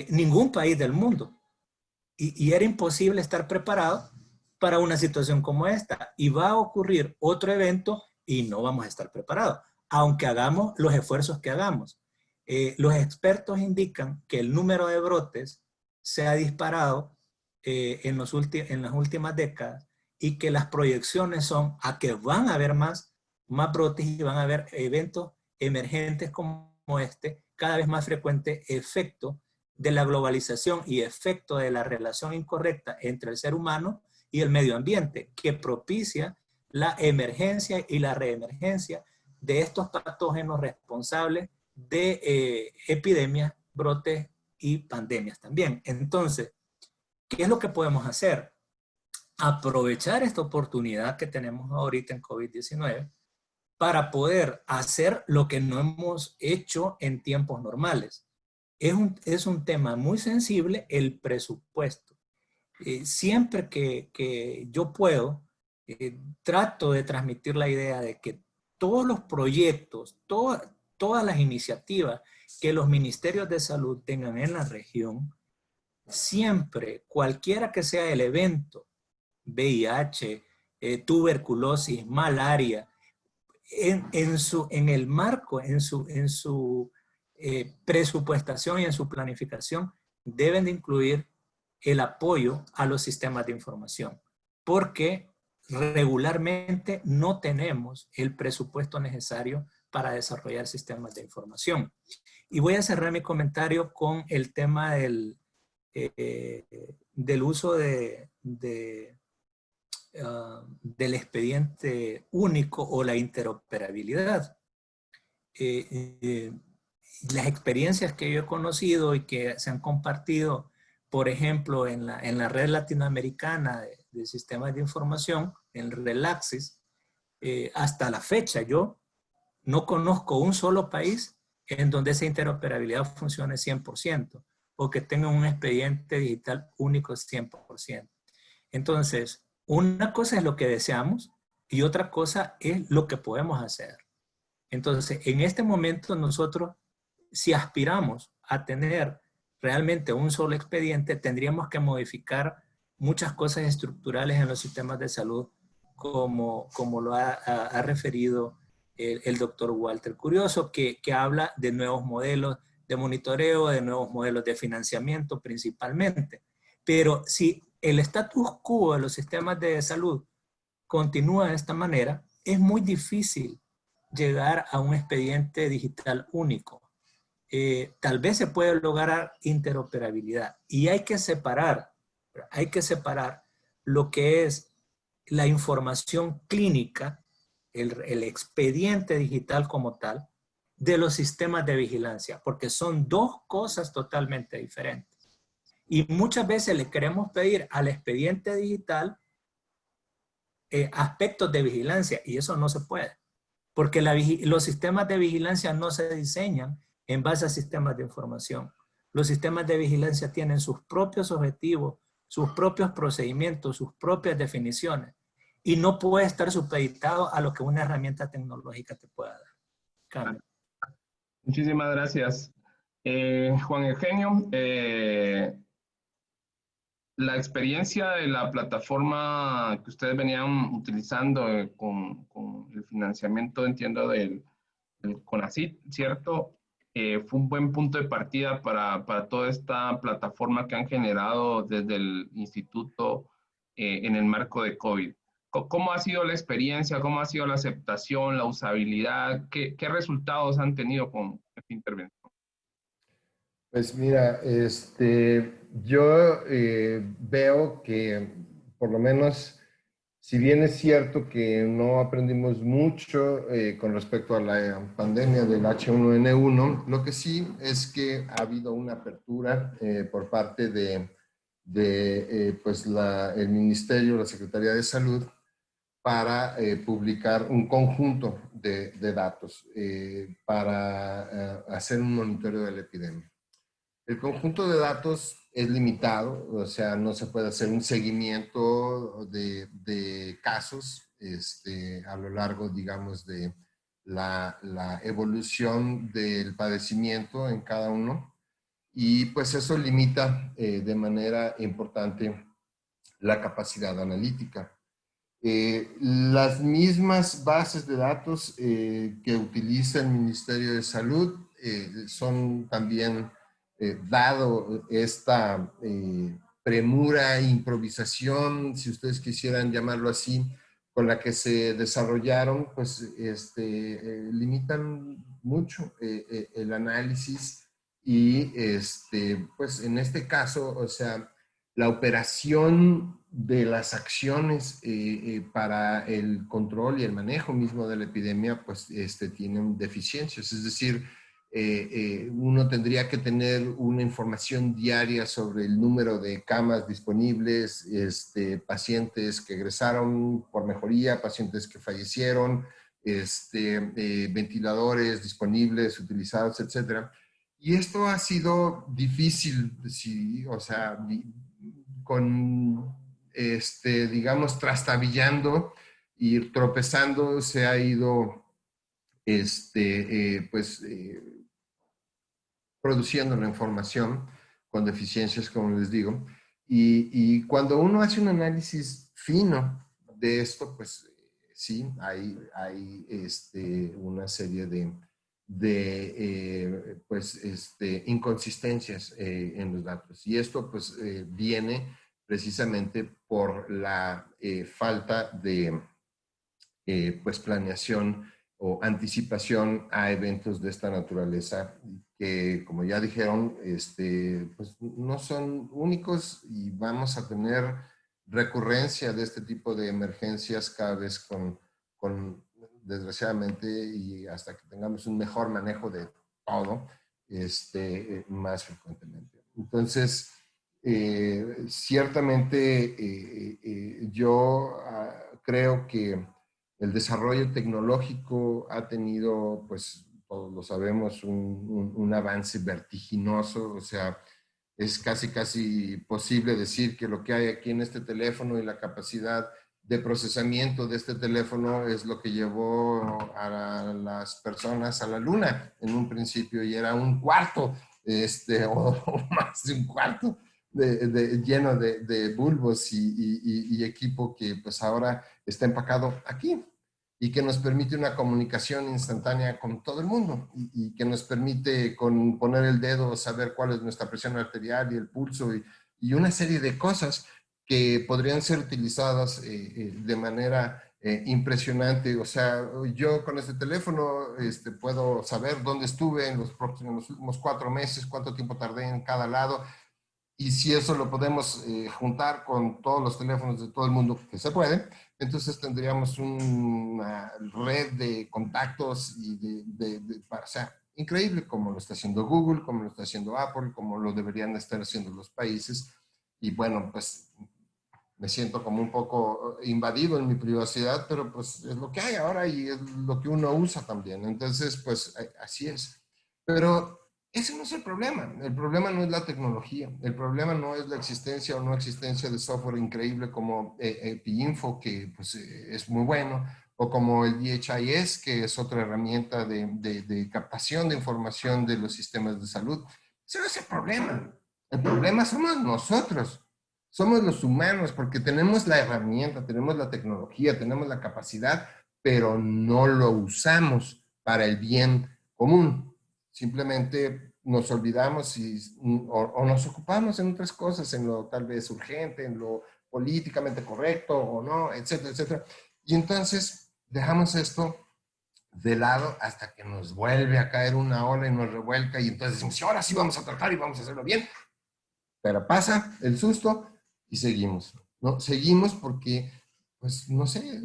Ningún país del mundo. Y era imposible estar preparado para una situación como esta. Y va a ocurrir otro evento y no vamos a estar preparados, aunque hagamos los esfuerzos que hagamos. Los expertos indican que el número de brotes se ha disparado en las últimas décadas y que las proyecciones son a que van a haber más brotes y van a haber eventos emergentes como este, cada vez más frecuente, efecto de la globalización y efecto de la relación incorrecta entre el ser humano y el medio ambiente, que propicia la emergencia y la reemergencia de estos patógenos responsables de epidemias, brotes y pandemias también. Entonces, ¿qué es lo que podemos hacer? Aprovechar esta oportunidad que tenemos ahorita en COVID-19 para poder hacer lo que no hemos hecho en tiempos normales. Es un tema muy sensible, el presupuesto. Siempre que yo puedo, trato de transmitir la idea de que todos los proyectos, todas las iniciativas que los ministerios de salud tengan en la región, siempre, cualquiera que sea el evento, VIH, tuberculosis, malaria, en el marco, en su presupuestación y en su planificación, deben de incluir el apoyo a los sistemas de información, porque regularmente no tenemos el presupuesto necesario para desarrollar sistemas de información. Y voy a cerrar mi comentario con el tema del uso del expediente único o la interoperabilidad. Las experiencias que yo he conocido y que se han compartido, por ejemplo, en la red latinoamericana de sistemas de información, en RELAXIS, hasta la fecha yo no conozco un solo país en donde esa interoperabilidad funcione 100% o que tenga un expediente digital único 100%. Entonces, una cosa es lo que deseamos y otra cosa es lo que podemos hacer. Entonces, en este momento nosotros, si aspiramos a tener realmente un solo expediente, tendríamos que modificar muchas cosas estructurales en los sistemas de salud, como lo ha referido el doctor Walter Curioso, que habla de nuevos modelos de monitoreo, de nuevos modelos de financiamiento principalmente. Pero si el status quo de los sistemas de salud continúa de esta manera, es muy difícil llegar a un expediente digital único. Tal vez se puede lograr interoperabilidad y hay que separar lo que es la información clínica, el expediente digital como tal, de los sistemas de vigilancia, porque son dos cosas totalmente diferentes. Y muchas veces le queremos pedir al expediente digital aspectos de vigilancia y eso no se puede. Porque los sistemas de vigilancia no se diseñan en base a sistemas de información. Los sistemas de vigilancia tienen sus propios objetivos, sus propios procedimientos, sus propias definiciones. Y no puede estar supeditado a lo que una herramienta tecnológica te pueda dar. Cambio. Muchísimas gracias. Juan Eugenio, la experiencia de la plataforma que ustedes venían utilizando con el financiamiento, entiendo, del CONACYT, ¿cierto? Fue un buen punto de partida para toda esta plataforma que han generado desde el instituto en el marco de COVID. ¿Cómo ha sido la experiencia? ¿Cómo ha sido la aceptación, la usabilidad? ¿Qué resultados han tenido con esta intervención? Pues mira, yo veo que por lo menos, si bien es cierto que no aprendimos mucho con respecto a la pandemia del H1N1, lo que sí es que ha habido una apertura por parte de pues el Ministerio, la Secretaría de Salud, para publicar un conjunto de datos para hacer un monitoreo de la epidemia. El conjunto de datos es limitado, o sea, no se puede hacer un seguimiento de casos a lo largo, digamos, de la evolución del padecimiento en cada uno. Y pues eso limita de manera importante la capacidad analítica. Las mismas bases de datos que utiliza el Ministerio de Salud son también, dado esta premura, improvisación, si ustedes quisieran llamarlo así, con la que se desarrollaron, pues limitan mucho el análisis y pues en este caso, o sea, la operación de las acciones para el control y el manejo mismo de la epidemia, pues tienen deficiencias. Es decir, uno tendría que tener una información diaria sobre el número de camas disponibles, pacientes que egresaron por mejoría, pacientes que fallecieron, ventiladores disponibles, utilizados, etcétera. Y esto ha sido difícil, sí, o sea, con, digamos, trastabillando y tropezando, se ha ido, produciendo la información con deficiencias, como les digo. Y cuando uno hace un análisis fino de esto, pues sí, hay una serie de inconsistencias en los datos. Y esto pues viene precisamente por la falta de pues planeación o anticipación a eventos de esta naturaleza que, como ya dijeron, pues no son únicos y vamos a tener recurrencia de este tipo de emergencias cada vez con desgraciadamente, y hasta que tengamos un mejor manejo de todo, más frecuentemente. Entonces, ciertamente yo creo que el desarrollo tecnológico ha tenido, pues todos lo sabemos, un avance vertiginoso, o sea, es casi posible decir que lo que hay aquí en este teléfono y la capacidad de procesamiento de este teléfono es lo que llevó a las personas a la luna en un principio, y era un cuarto o más de un cuarto lleno de bulbos y equipo que pues ahora está empacado aquí y que nos permite una comunicación instantánea con todo el mundo y que nos permite con poner el dedo saber cuál es nuestra presión arterial y el pulso y una serie de cosas que podrían ser utilizadas de manera impresionante. O sea, yo con este teléfono puedo saber dónde estuve en los últimos 4 meses, cuánto tiempo tardé en cada lado. Y si eso lo podemos juntar con todos los teléfonos de todo el mundo, que se puede, entonces tendríamos una red de contactos y o sea, increíble, como lo está haciendo Google, como lo está haciendo Apple, como lo deberían estar haciendo los países. Y bueno, pues me siento como un poco invadido en mi privacidad, pero pues es lo que hay ahora y es lo que uno usa también. Entonces, pues así es. Pero ese no es el problema. El problema no es la tecnología. El problema no es la existencia o no existencia de software increíble como PIINFO, que pues es muy bueno, o como el DHIS, que es otra herramienta de captación de información de los sistemas de salud. Ese no es el problema. El problema somos nosotros. Somos los humanos porque tenemos la herramienta, tenemos la tecnología, tenemos la capacidad, pero no lo usamos para el bien común. Simplemente nos olvidamos o nos ocupamos en otras cosas, en lo tal vez urgente, en lo políticamente correcto o no, etcétera, etcétera. Y entonces dejamos esto de lado hasta que nos vuelve a caer una ola y nos revuelca y entonces decimos, ahora sí vamos a tratar y vamos a hacerlo bien. Pero pasa el susto y seguimos, ¿no? Seguimos porque, pues, no sé,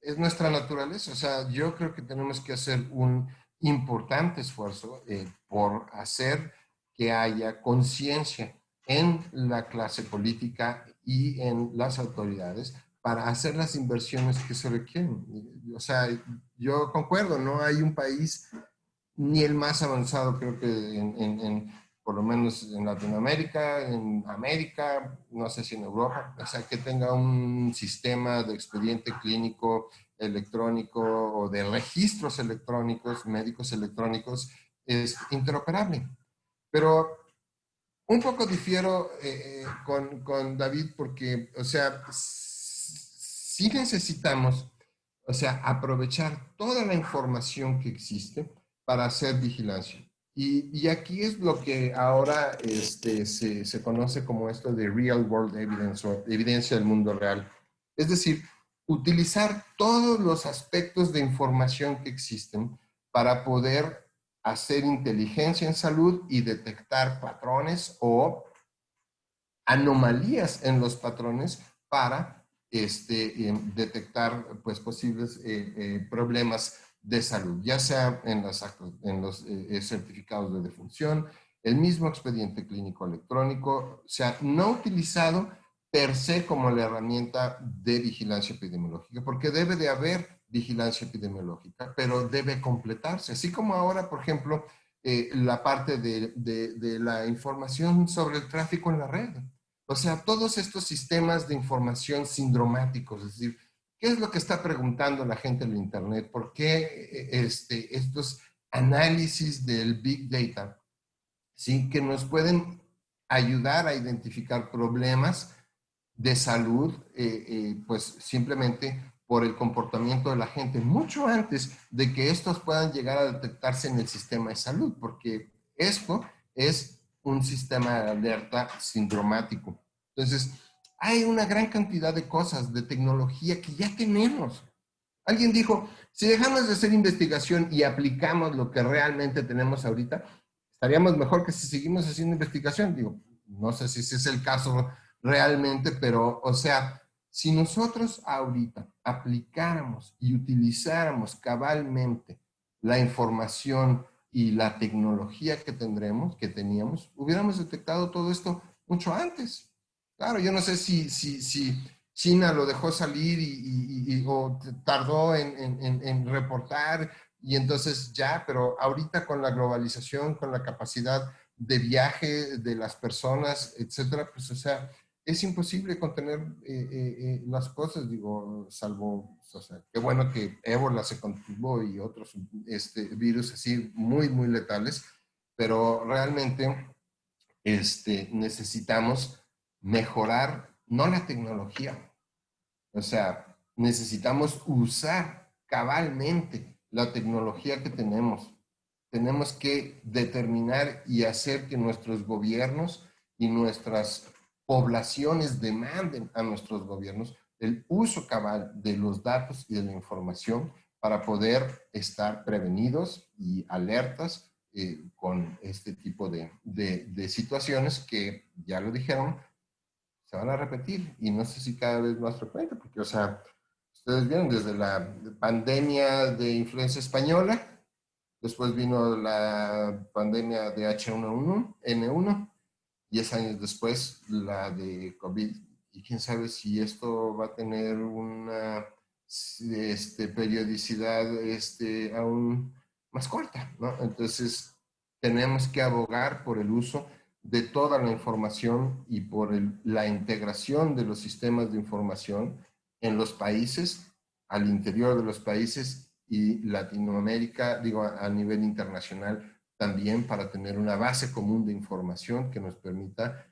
es nuestra naturaleza. O sea, yo creo que tenemos que hacer un importante esfuerzo por hacer que haya conciencia en la clase política y en las autoridades para hacer las inversiones que se requieren. O sea, yo concuerdo, no hay un país ni el más avanzado, creo que por lo menos en Latinoamérica, en América, no sé si en Europa, o sea, que tenga un sistema de expediente clínico electrónico o de registros electrónicos, médicos electrónicos, es interoperable. Pero un poco difiero con David porque, o sea, sí necesitamos, o sea, aprovechar toda la información que existe para hacer vigilancia. Y aquí es lo que ahora se conoce como esto de real world evidence o evidencia del mundo real. Es decir, utilizar todos los aspectos de información que existen para poder hacer inteligencia en salud y detectar patrones o anomalías en los patrones para detectar pues, posibles problemas de salud, ya sea en los certificados de defunción, el mismo expediente clínico electrónico, o sea, no utilizado per se como la herramienta de vigilancia epidemiológica, porque debe de haber vigilancia epidemiológica, pero debe completarse, así como ahora, por ejemplo, la parte de la información sobre el tráfico en la red. O sea, todos estos sistemas de información sindromáticos, es decir, ¿qué es lo que está preguntando la gente en el Internet? ¿Por qué estos análisis del Big Data, ¿sí? Que nos pueden ayudar a identificar problemas de salud, pues simplemente por el comportamiento de la gente, mucho antes de que estos puedan llegar a detectarse en el sistema de salud, porque esto es un sistema de alerta sindromático. Entonces, hay una gran cantidad de cosas, de tecnología que ya tenemos. Alguien dijo, si dejamos de hacer investigación y aplicamos lo que realmente tenemos ahorita, estaríamos mejor que si seguimos haciendo investigación. Digo, no sé si ese es el caso realmente, pero, o sea, si nosotros ahorita aplicáramos y utilizáramos cabalmente la información y la tecnología que teníamos, hubiéramos detectado todo esto mucho antes. Claro, yo no sé si China lo dejó salir o tardó en reportar y entonces ya, pero ahorita con la globalización, con la capacidad de viaje de las personas, etcétera, pues o sea, es imposible contener las cosas, digo, salvo, o sea, qué bueno que ébola se contuvo y otros virus así muy, muy letales, pero realmente necesitamos mejorar, no la tecnología, o sea, necesitamos usar cabalmente la tecnología que tenemos. Tenemos que determinar y hacer que nuestros gobiernos y nuestras poblaciones demanden a nuestros gobiernos el uso cabal de los datos y de la información para poder estar prevenidos y alertas con este tipo de situaciones que, ya lo dijeron, se van a repetir y no sé si cada vez más frecuente, porque, o sea, ustedes vieron desde la pandemia de influenza española, después vino la pandemia de H1N1, 10 años después la de COVID, y quién sabe si esto va a tener una periodicidad aún más corta, ¿no? Entonces, tenemos que abogar por el uso de toda la información y por la integración de los sistemas de información en los países, al interior de los países y Latinoamérica, digo, a nivel internacional también, para tener una base común de información que nos permita,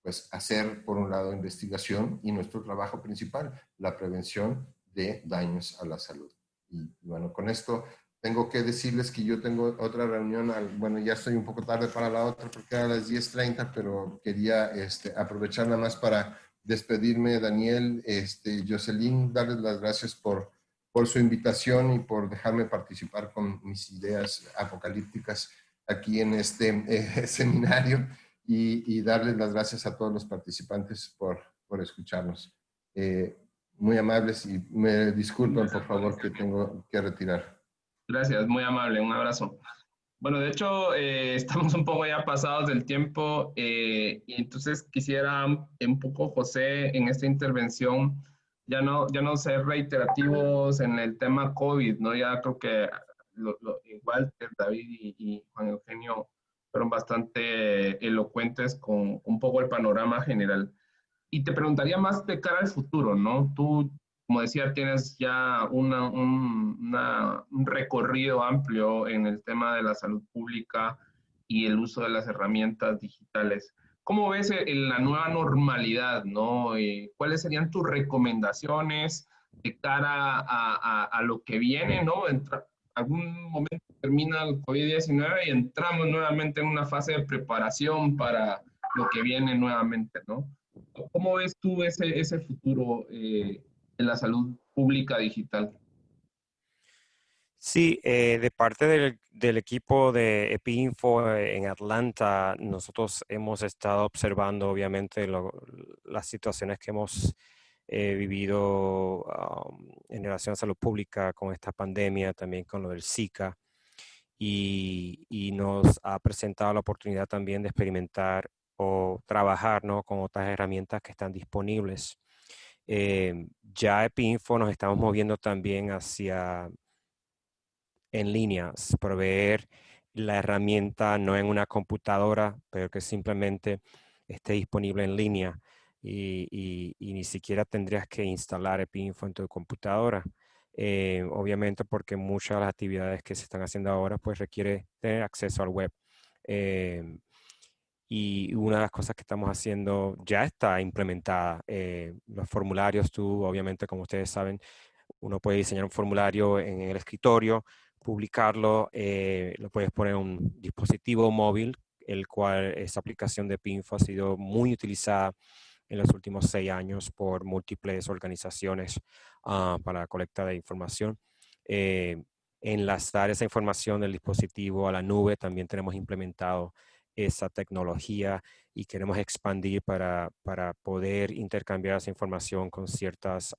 pues, hacer, por un lado, investigación y nuestro trabajo principal, la prevención de daños a la salud. Y bueno, con esto tengo que decirles que yo tengo otra reunión, bueno, ya estoy un poco tarde para la otra porque era a las 10:30, pero quería aprovechar nada más para despedirme, Daniel, Jocelyn, darles las gracias por su invitación y por dejarme participar con mis ideas apocalípticas aquí en este seminario, y darles las gracias a todos los participantes por escucharnos. Muy amables, y me disculpan, por favor, que tengo que retirar. Gracias, muy amable, un abrazo. Bueno, de hecho, estamos un poco ya pasados del tiempo, y entonces quisiera un poco, José, en esta intervención, ya no ser reiterativos en el tema COVID, ¿no? Ya creo que Walter, David y Juan Eugenio fueron bastante elocuentes con un poco el panorama general. Y te preguntaría más de cara al futuro, ¿no? Tú, como decía, tienes ya un recorrido amplio en el tema de la salud pública y el uso de las herramientas digitales. ¿Cómo ves la nueva normalidad, ¿no? ¿Cuáles serían tus recomendaciones de cara a lo que viene, ¿no? Algún momento termina el COVID-19 y entramos nuevamente en una fase de preparación para lo que viene nuevamente, ¿no? ¿Cómo ves tú ese futuro de la salud pública digital? Sí, de parte del equipo de EpiInfo en Atlanta, nosotros hemos estado observando obviamente las situaciones que hemos vivido en relación a salud pública con esta pandemia, también con lo del Zika, y nos ha presentado la oportunidad también de experimentar o trabajar, ¿no?, con otras herramientas que están disponibles. Ya EpiInfo nos estamos moviendo también hacia en línea, proveer la herramienta no en una computadora, pero que simplemente esté disponible en línea, y ni siquiera tendrías que instalar EpiInfo en tu computadora. Obviamente porque muchas de las actividades que se están haciendo ahora pues requiere tener acceso al web. Y una de las cosas que estamos haciendo ya está implementada. Los formularios, tú obviamente, como ustedes saben, uno puede diseñar un formulario en el escritorio, publicarlo, lo puedes poner en un dispositivo móvil, el cual esa aplicación de PINFO ha sido muy utilizada en los últimos 6 años por múltiples organizaciones para la colecta de información. Enlazar esa información del dispositivo a la nube, también tenemos implementado esa tecnología y queremos expandir para poder intercambiar esa información con ciertos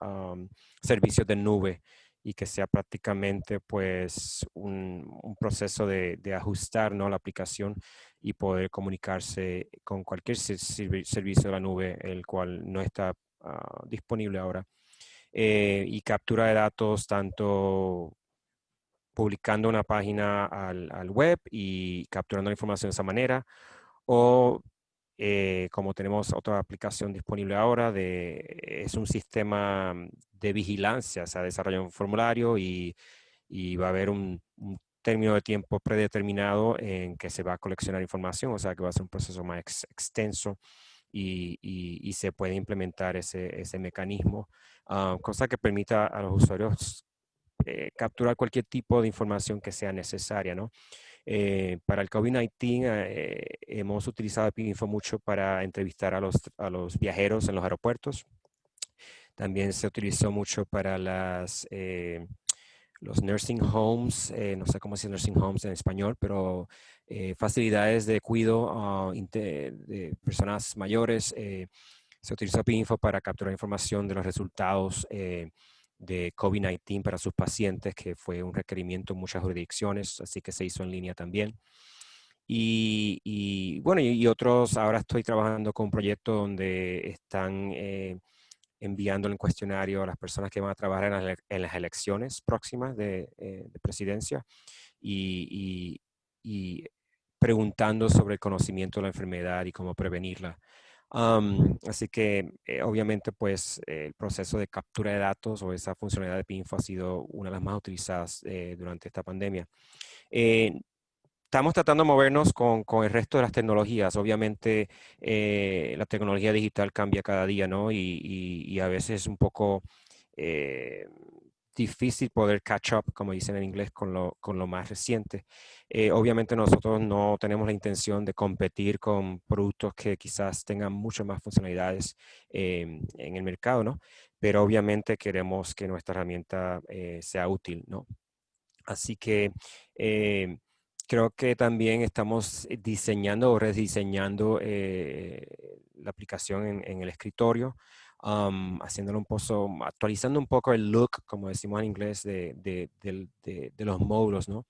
servicios de nube, y que sea prácticamente pues un proceso de ajustar, ¿no?, la aplicación y poder comunicarse con cualquier servicio de la nube, el cual no está disponible ahora. Y captura de datos, tanto publicando una página al web y capturando la información de esa manera, o como tenemos otra aplicación disponible ahora, es un sistema de vigilancia. Se ha desarrollado un formulario y va a haber un término de tiempo predeterminado en que se va a coleccionar información, o sea que va a ser un proceso más extenso, y se puede implementar ese mecanismo, cosa que permita a los usuarios capturar cualquier tipo de información que sea necesaria, ¿no? Para el COVID-19 hemos utilizado EpiInfo mucho para entrevistar a los viajeros en los aeropuertos. También se utilizó mucho para los nursing homes, no sé cómo decir nursing homes en español, pero facilidades de cuidado de personas mayores. Se utilizó EpiInfo para capturar información de los resultados de COVID-19 para sus pacientes, que fue un requerimiento en muchas jurisdicciones, así que se hizo en línea también. Y bueno, y otros, ahora estoy trabajando con un proyecto donde están enviando el cuestionario a las personas que van a trabajar en las elecciones próximas de presidencia y preguntando sobre el conocimiento de la enfermedad y cómo prevenirla. Así que obviamente pues el proceso de captura de datos o esa funcionalidad de PINFO ha sido una de las más utilizadas durante esta pandemia. Estamos tratando de movernos con el resto de las tecnologías. Obviamente la tecnología digital cambia cada día, ¿no? Y a veces es un poco difícil poder catch up, como dicen en inglés, con lo más reciente. Obviamente nosotros no tenemos la intención de competir con productos que quizás tengan muchas más funcionalidades en el mercado, ¿no? Pero obviamente queremos que nuestra herramienta sea útil, ¿no? Así que creo que también estamos diseñando o rediseñando la aplicación en el escritorio, haciéndolo actualizando un poco el look, como decimos en inglés, de los módulos, ¿no?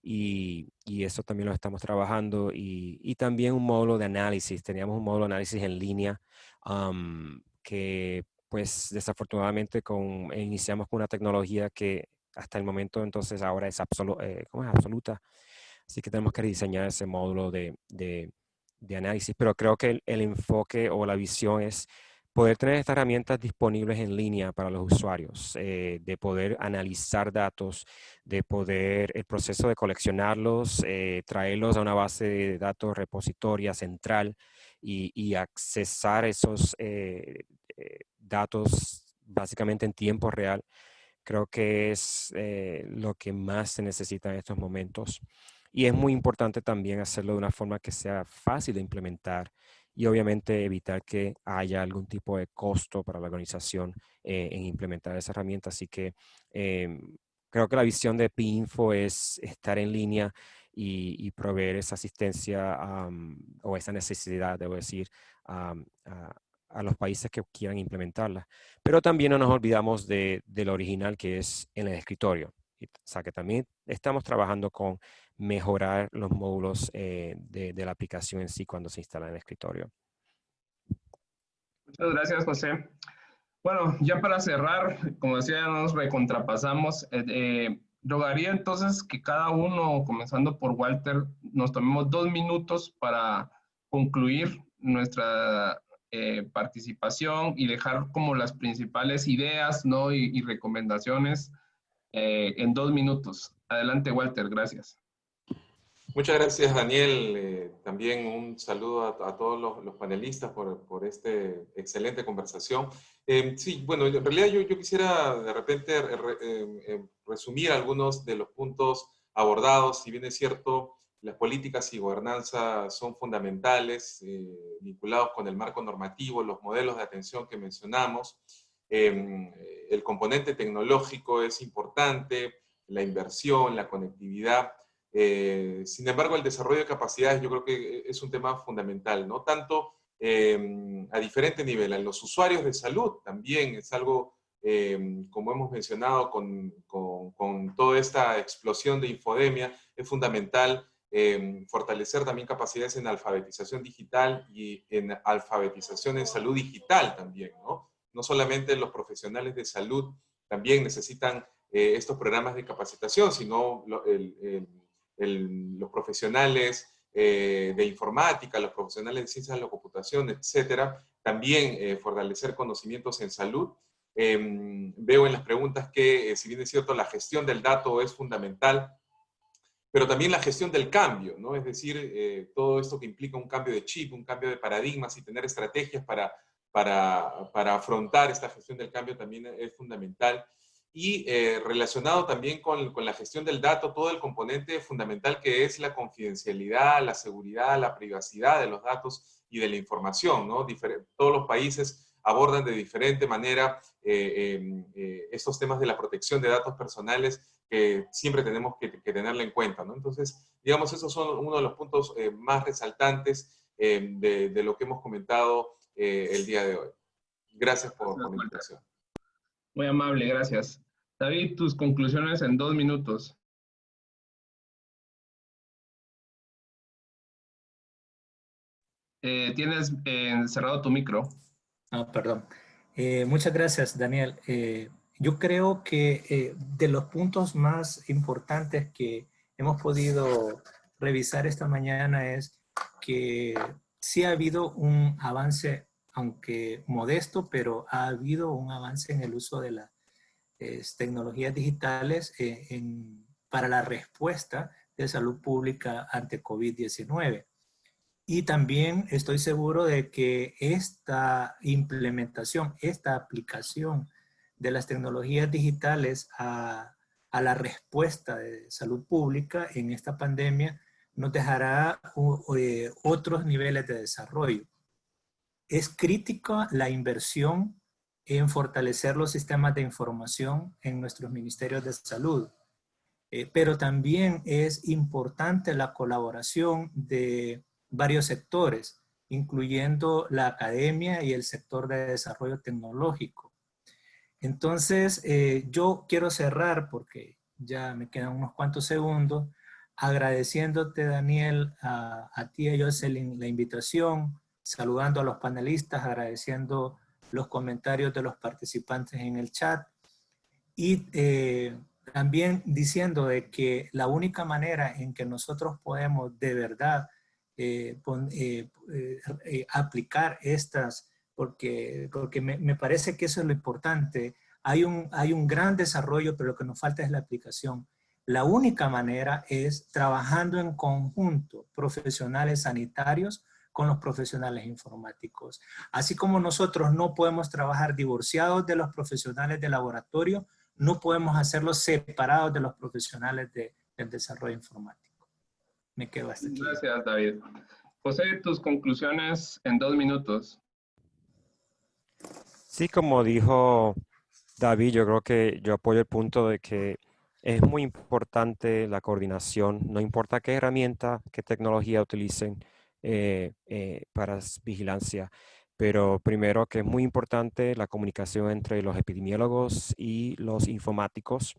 Y eso también lo estamos trabajando. Y también un módulo de análisis. Teníamos un módulo de análisis en línea que, pues, desafortunadamente iniciamos con una tecnología que hasta el momento entonces ahora es ¿cómo es? Absoluta. Así que tenemos que rediseñar ese módulo de análisis. Pero creo que el enfoque o la visión es poder tener estas herramientas disponibles en línea para los usuarios, de poder analizar datos, de poder el proceso de coleccionarlos, traerlos a una base de datos repositoria central y accesar esos datos básicamente en tiempo real. Creo que es lo que más se necesita en estos momentos. Y es muy importante también hacerlo de una forma que sea fácil de implementar y obviamente evitar que haya algún tipo de costo para la organización en implementar esa herramienta. Así que creo que la visión de PINFO es estar en línea y proveer esa asistencia o esa necesidad, debo decir, a los países que quieran implementarla. Pero también no nos olvidamos de lo original que es en el escritorio. O sea que también estamos trabajando con mejorar los módulos de la aplicación en sí cuando se instala en el escritorio. Muchas gracias, José. Bueno, ya para cerrar, como decía, ya nos recontrapasamos. Rogaría entonces que cada uno, comenzando por Walter, nos tomemos 2 minutos para concluir nuestra participación y dejar como las principales ideas, ¿no? y recomendaciones en 2 minutos. Adelante, Walter, gracias. Muchas gracias, Daniel. También un saludo a todos los panelistas por esta excelente conversación. Sí, bueno, en realidad yo quisiera de repente resumir algunos de los puntos abordados. Si bien es cierto, las políticas y gobernanza son fundamentales, vinculados con el marco normativo, los modelos de atención que mencionamos. El componente tecnológico es importante, la inversión, la conectividad. Sin embargo, el desarrollo de capacidades yo creo que es un tema fundamental, ¿no? Tanto a diferente nivel, en los usuarios de salud también es algo, como hemos mencionado, con toda esta explosión de infodemia, es fundamental fortalecer también capacidades en alfabetización digital y en alfabetización en salud digital también, ¿no? No solamente los profesionales de salud también necesitan estos programas de capacitación, sino los profesionales de informática, los profesionales de ciencias de la computación, etcétera, también fortalecer conocimientos en salud. Veo en las preguntas que, si bien es cierto, la gestión del dato es fundamental, pero también la gestión del cambio, ¿no? Es decir, todo esto que implica un cambio de chip, un cambio de paradigmas y tener estrategias para afrontar esta gestión del cambio también es fundamental. Y relacionado también con la gestión del dato, todo el componente fundamental que es la confidencialidad, la seguridad, la privacidad de los datos y de la información, ¿no? Todos los países abordan de diferente manera estos temas de la protección de datos personales que siempre tenemos que tenerla en cuenta, ¿no? Entonces, digamos, esos son uno de los puntos más resaltantes de lo que hemos comentado el día de hoy. Gracias por la invitación. Muy amable, gracias. David, tus conclusiones en 2 minutos. Tienes cerrado tu micro. Ah, perdón. Muchas gracias, Daniel. Yo creo que de los puntos más importantes que hemos podido revisar esta mañana es que sí ha habido un avance, aunque modesto, pero ha habido un avance en el uso de las tecnologías digitales para la respuesta de salud pública ante COVID-19. Y también estoy seguro de que esta implementación, esta aplicación de las tecnologías digitales a la respuesta de salud pública en esta pandemia nos dejará otros niveles de desarrollo. Es crítica la inversión en fortalecer los sistemas de información en nuestros ministerios de salud, pero también es importante la colaboración de varios sectores, incluyendo la academia y el sector de desarrollo tecnológico. Entonces, yo quiero cerrar, porque ya me quedan unos cuantos segundos, agradeciéndote, Daniel, a ti y a Jocelyn la invitación, saludando a los panelistas, agradeciendo los comentarios de los participantes en el chat y también diciendo de que la única manera en que nosotros podemos de verdad aplicar estas, porque me parece que eso es lo importante. Hay un gran desarrollo, pero lo que nos falta es la aplicación. La única manera es trabajando en conjunto, profesionales sanitarios con los profesionales informáticos. Así como nosotros no podemos trabajar divorciados de los profesionales de laboratorio, no podemos hacerlo separados de los profesionales del desarrollo informático. Me quedo hasta aquí. Gracias, David. José, tus conclusiones en 2 minutos. Sí, como dijo David, yo creo que yo apoyo el punto de que es muy importante la coordinación, no importa qué herramienta, qué tecnología utilicen para vigilancia, pero primero que es muy importante la comunicación entre los epidemiólogos y los informáticos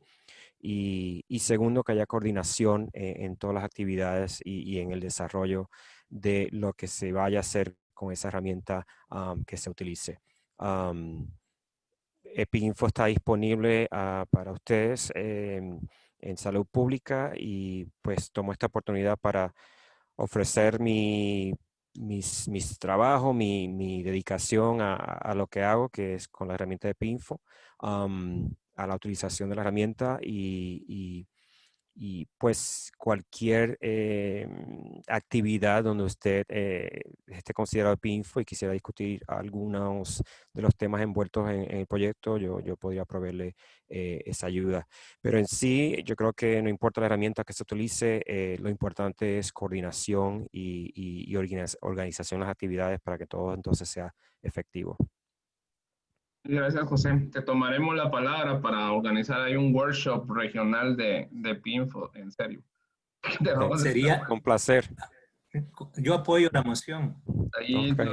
y segundo que haya coordinación en todas las actividades y en el desarrollo de lo que se vaya a hacer con esa herramienta que se utilice. EpiInfo está disponible para ustedes en salud pública y pues tomo esta oportunidad para ofrecer mis trabajos, mi dedicación a lo que hago, que es con la herramienta de EpiInfo, a la utilización de la herramienta y pues cualquier actividad donde usted esté considerado EpiInfo y quisiera discutir algunos de los temas envueltos en el proyecto, yo podría proveerle esa ayuda. Pero en sí, yo creo que no importa la herramienta que se utilice, lo importante es coordinación y organización de las actividades para que todo entonces sea efectivo. Gracias, José. Te tomaremos la palabra para organizar ahí un workshop regional de EpiInfo, en serio. Sería, Con placer. yo apoyo la moción. Ahí Okay.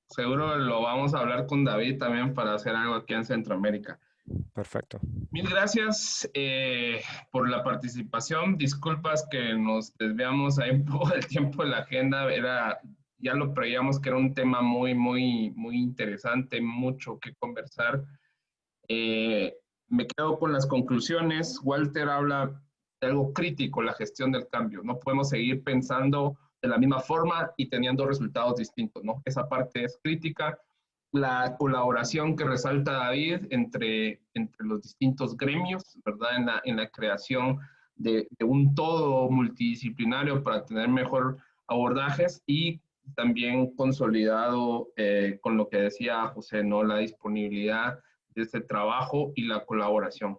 seguro lo vamos a hablar con David también para hacer algo aquí en Centroamérica. Perfecto. Mil gracias por la participación. Disculpas que nos desviamos ahí un poco del tiempo de la agenda. Ya lo prevíamos que era un tema muy interesante, mucho que conversar. Me quedo con las conclusiones. Walter habla de algo crítico, la gestión del cambio. No podemos seguir pensando de la misma forma y teniendo resultados distintos, ¿no? Esa parte es crítica. La colaboración que resalta David entre los distintos gremios, ¿verdad? En la creación de un todo multidisciplinario para tener mejor abordajes y también consolidado con lo que decía José, ¿no? La disponibilidad de este trabajo y la colaboración.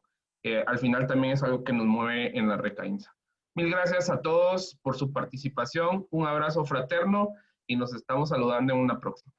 Al final también es algo que nos mueve en la Recainsa. Mil gracias a todos por su participación, un abrazo fraterno y nos estamos saludando en una próxima.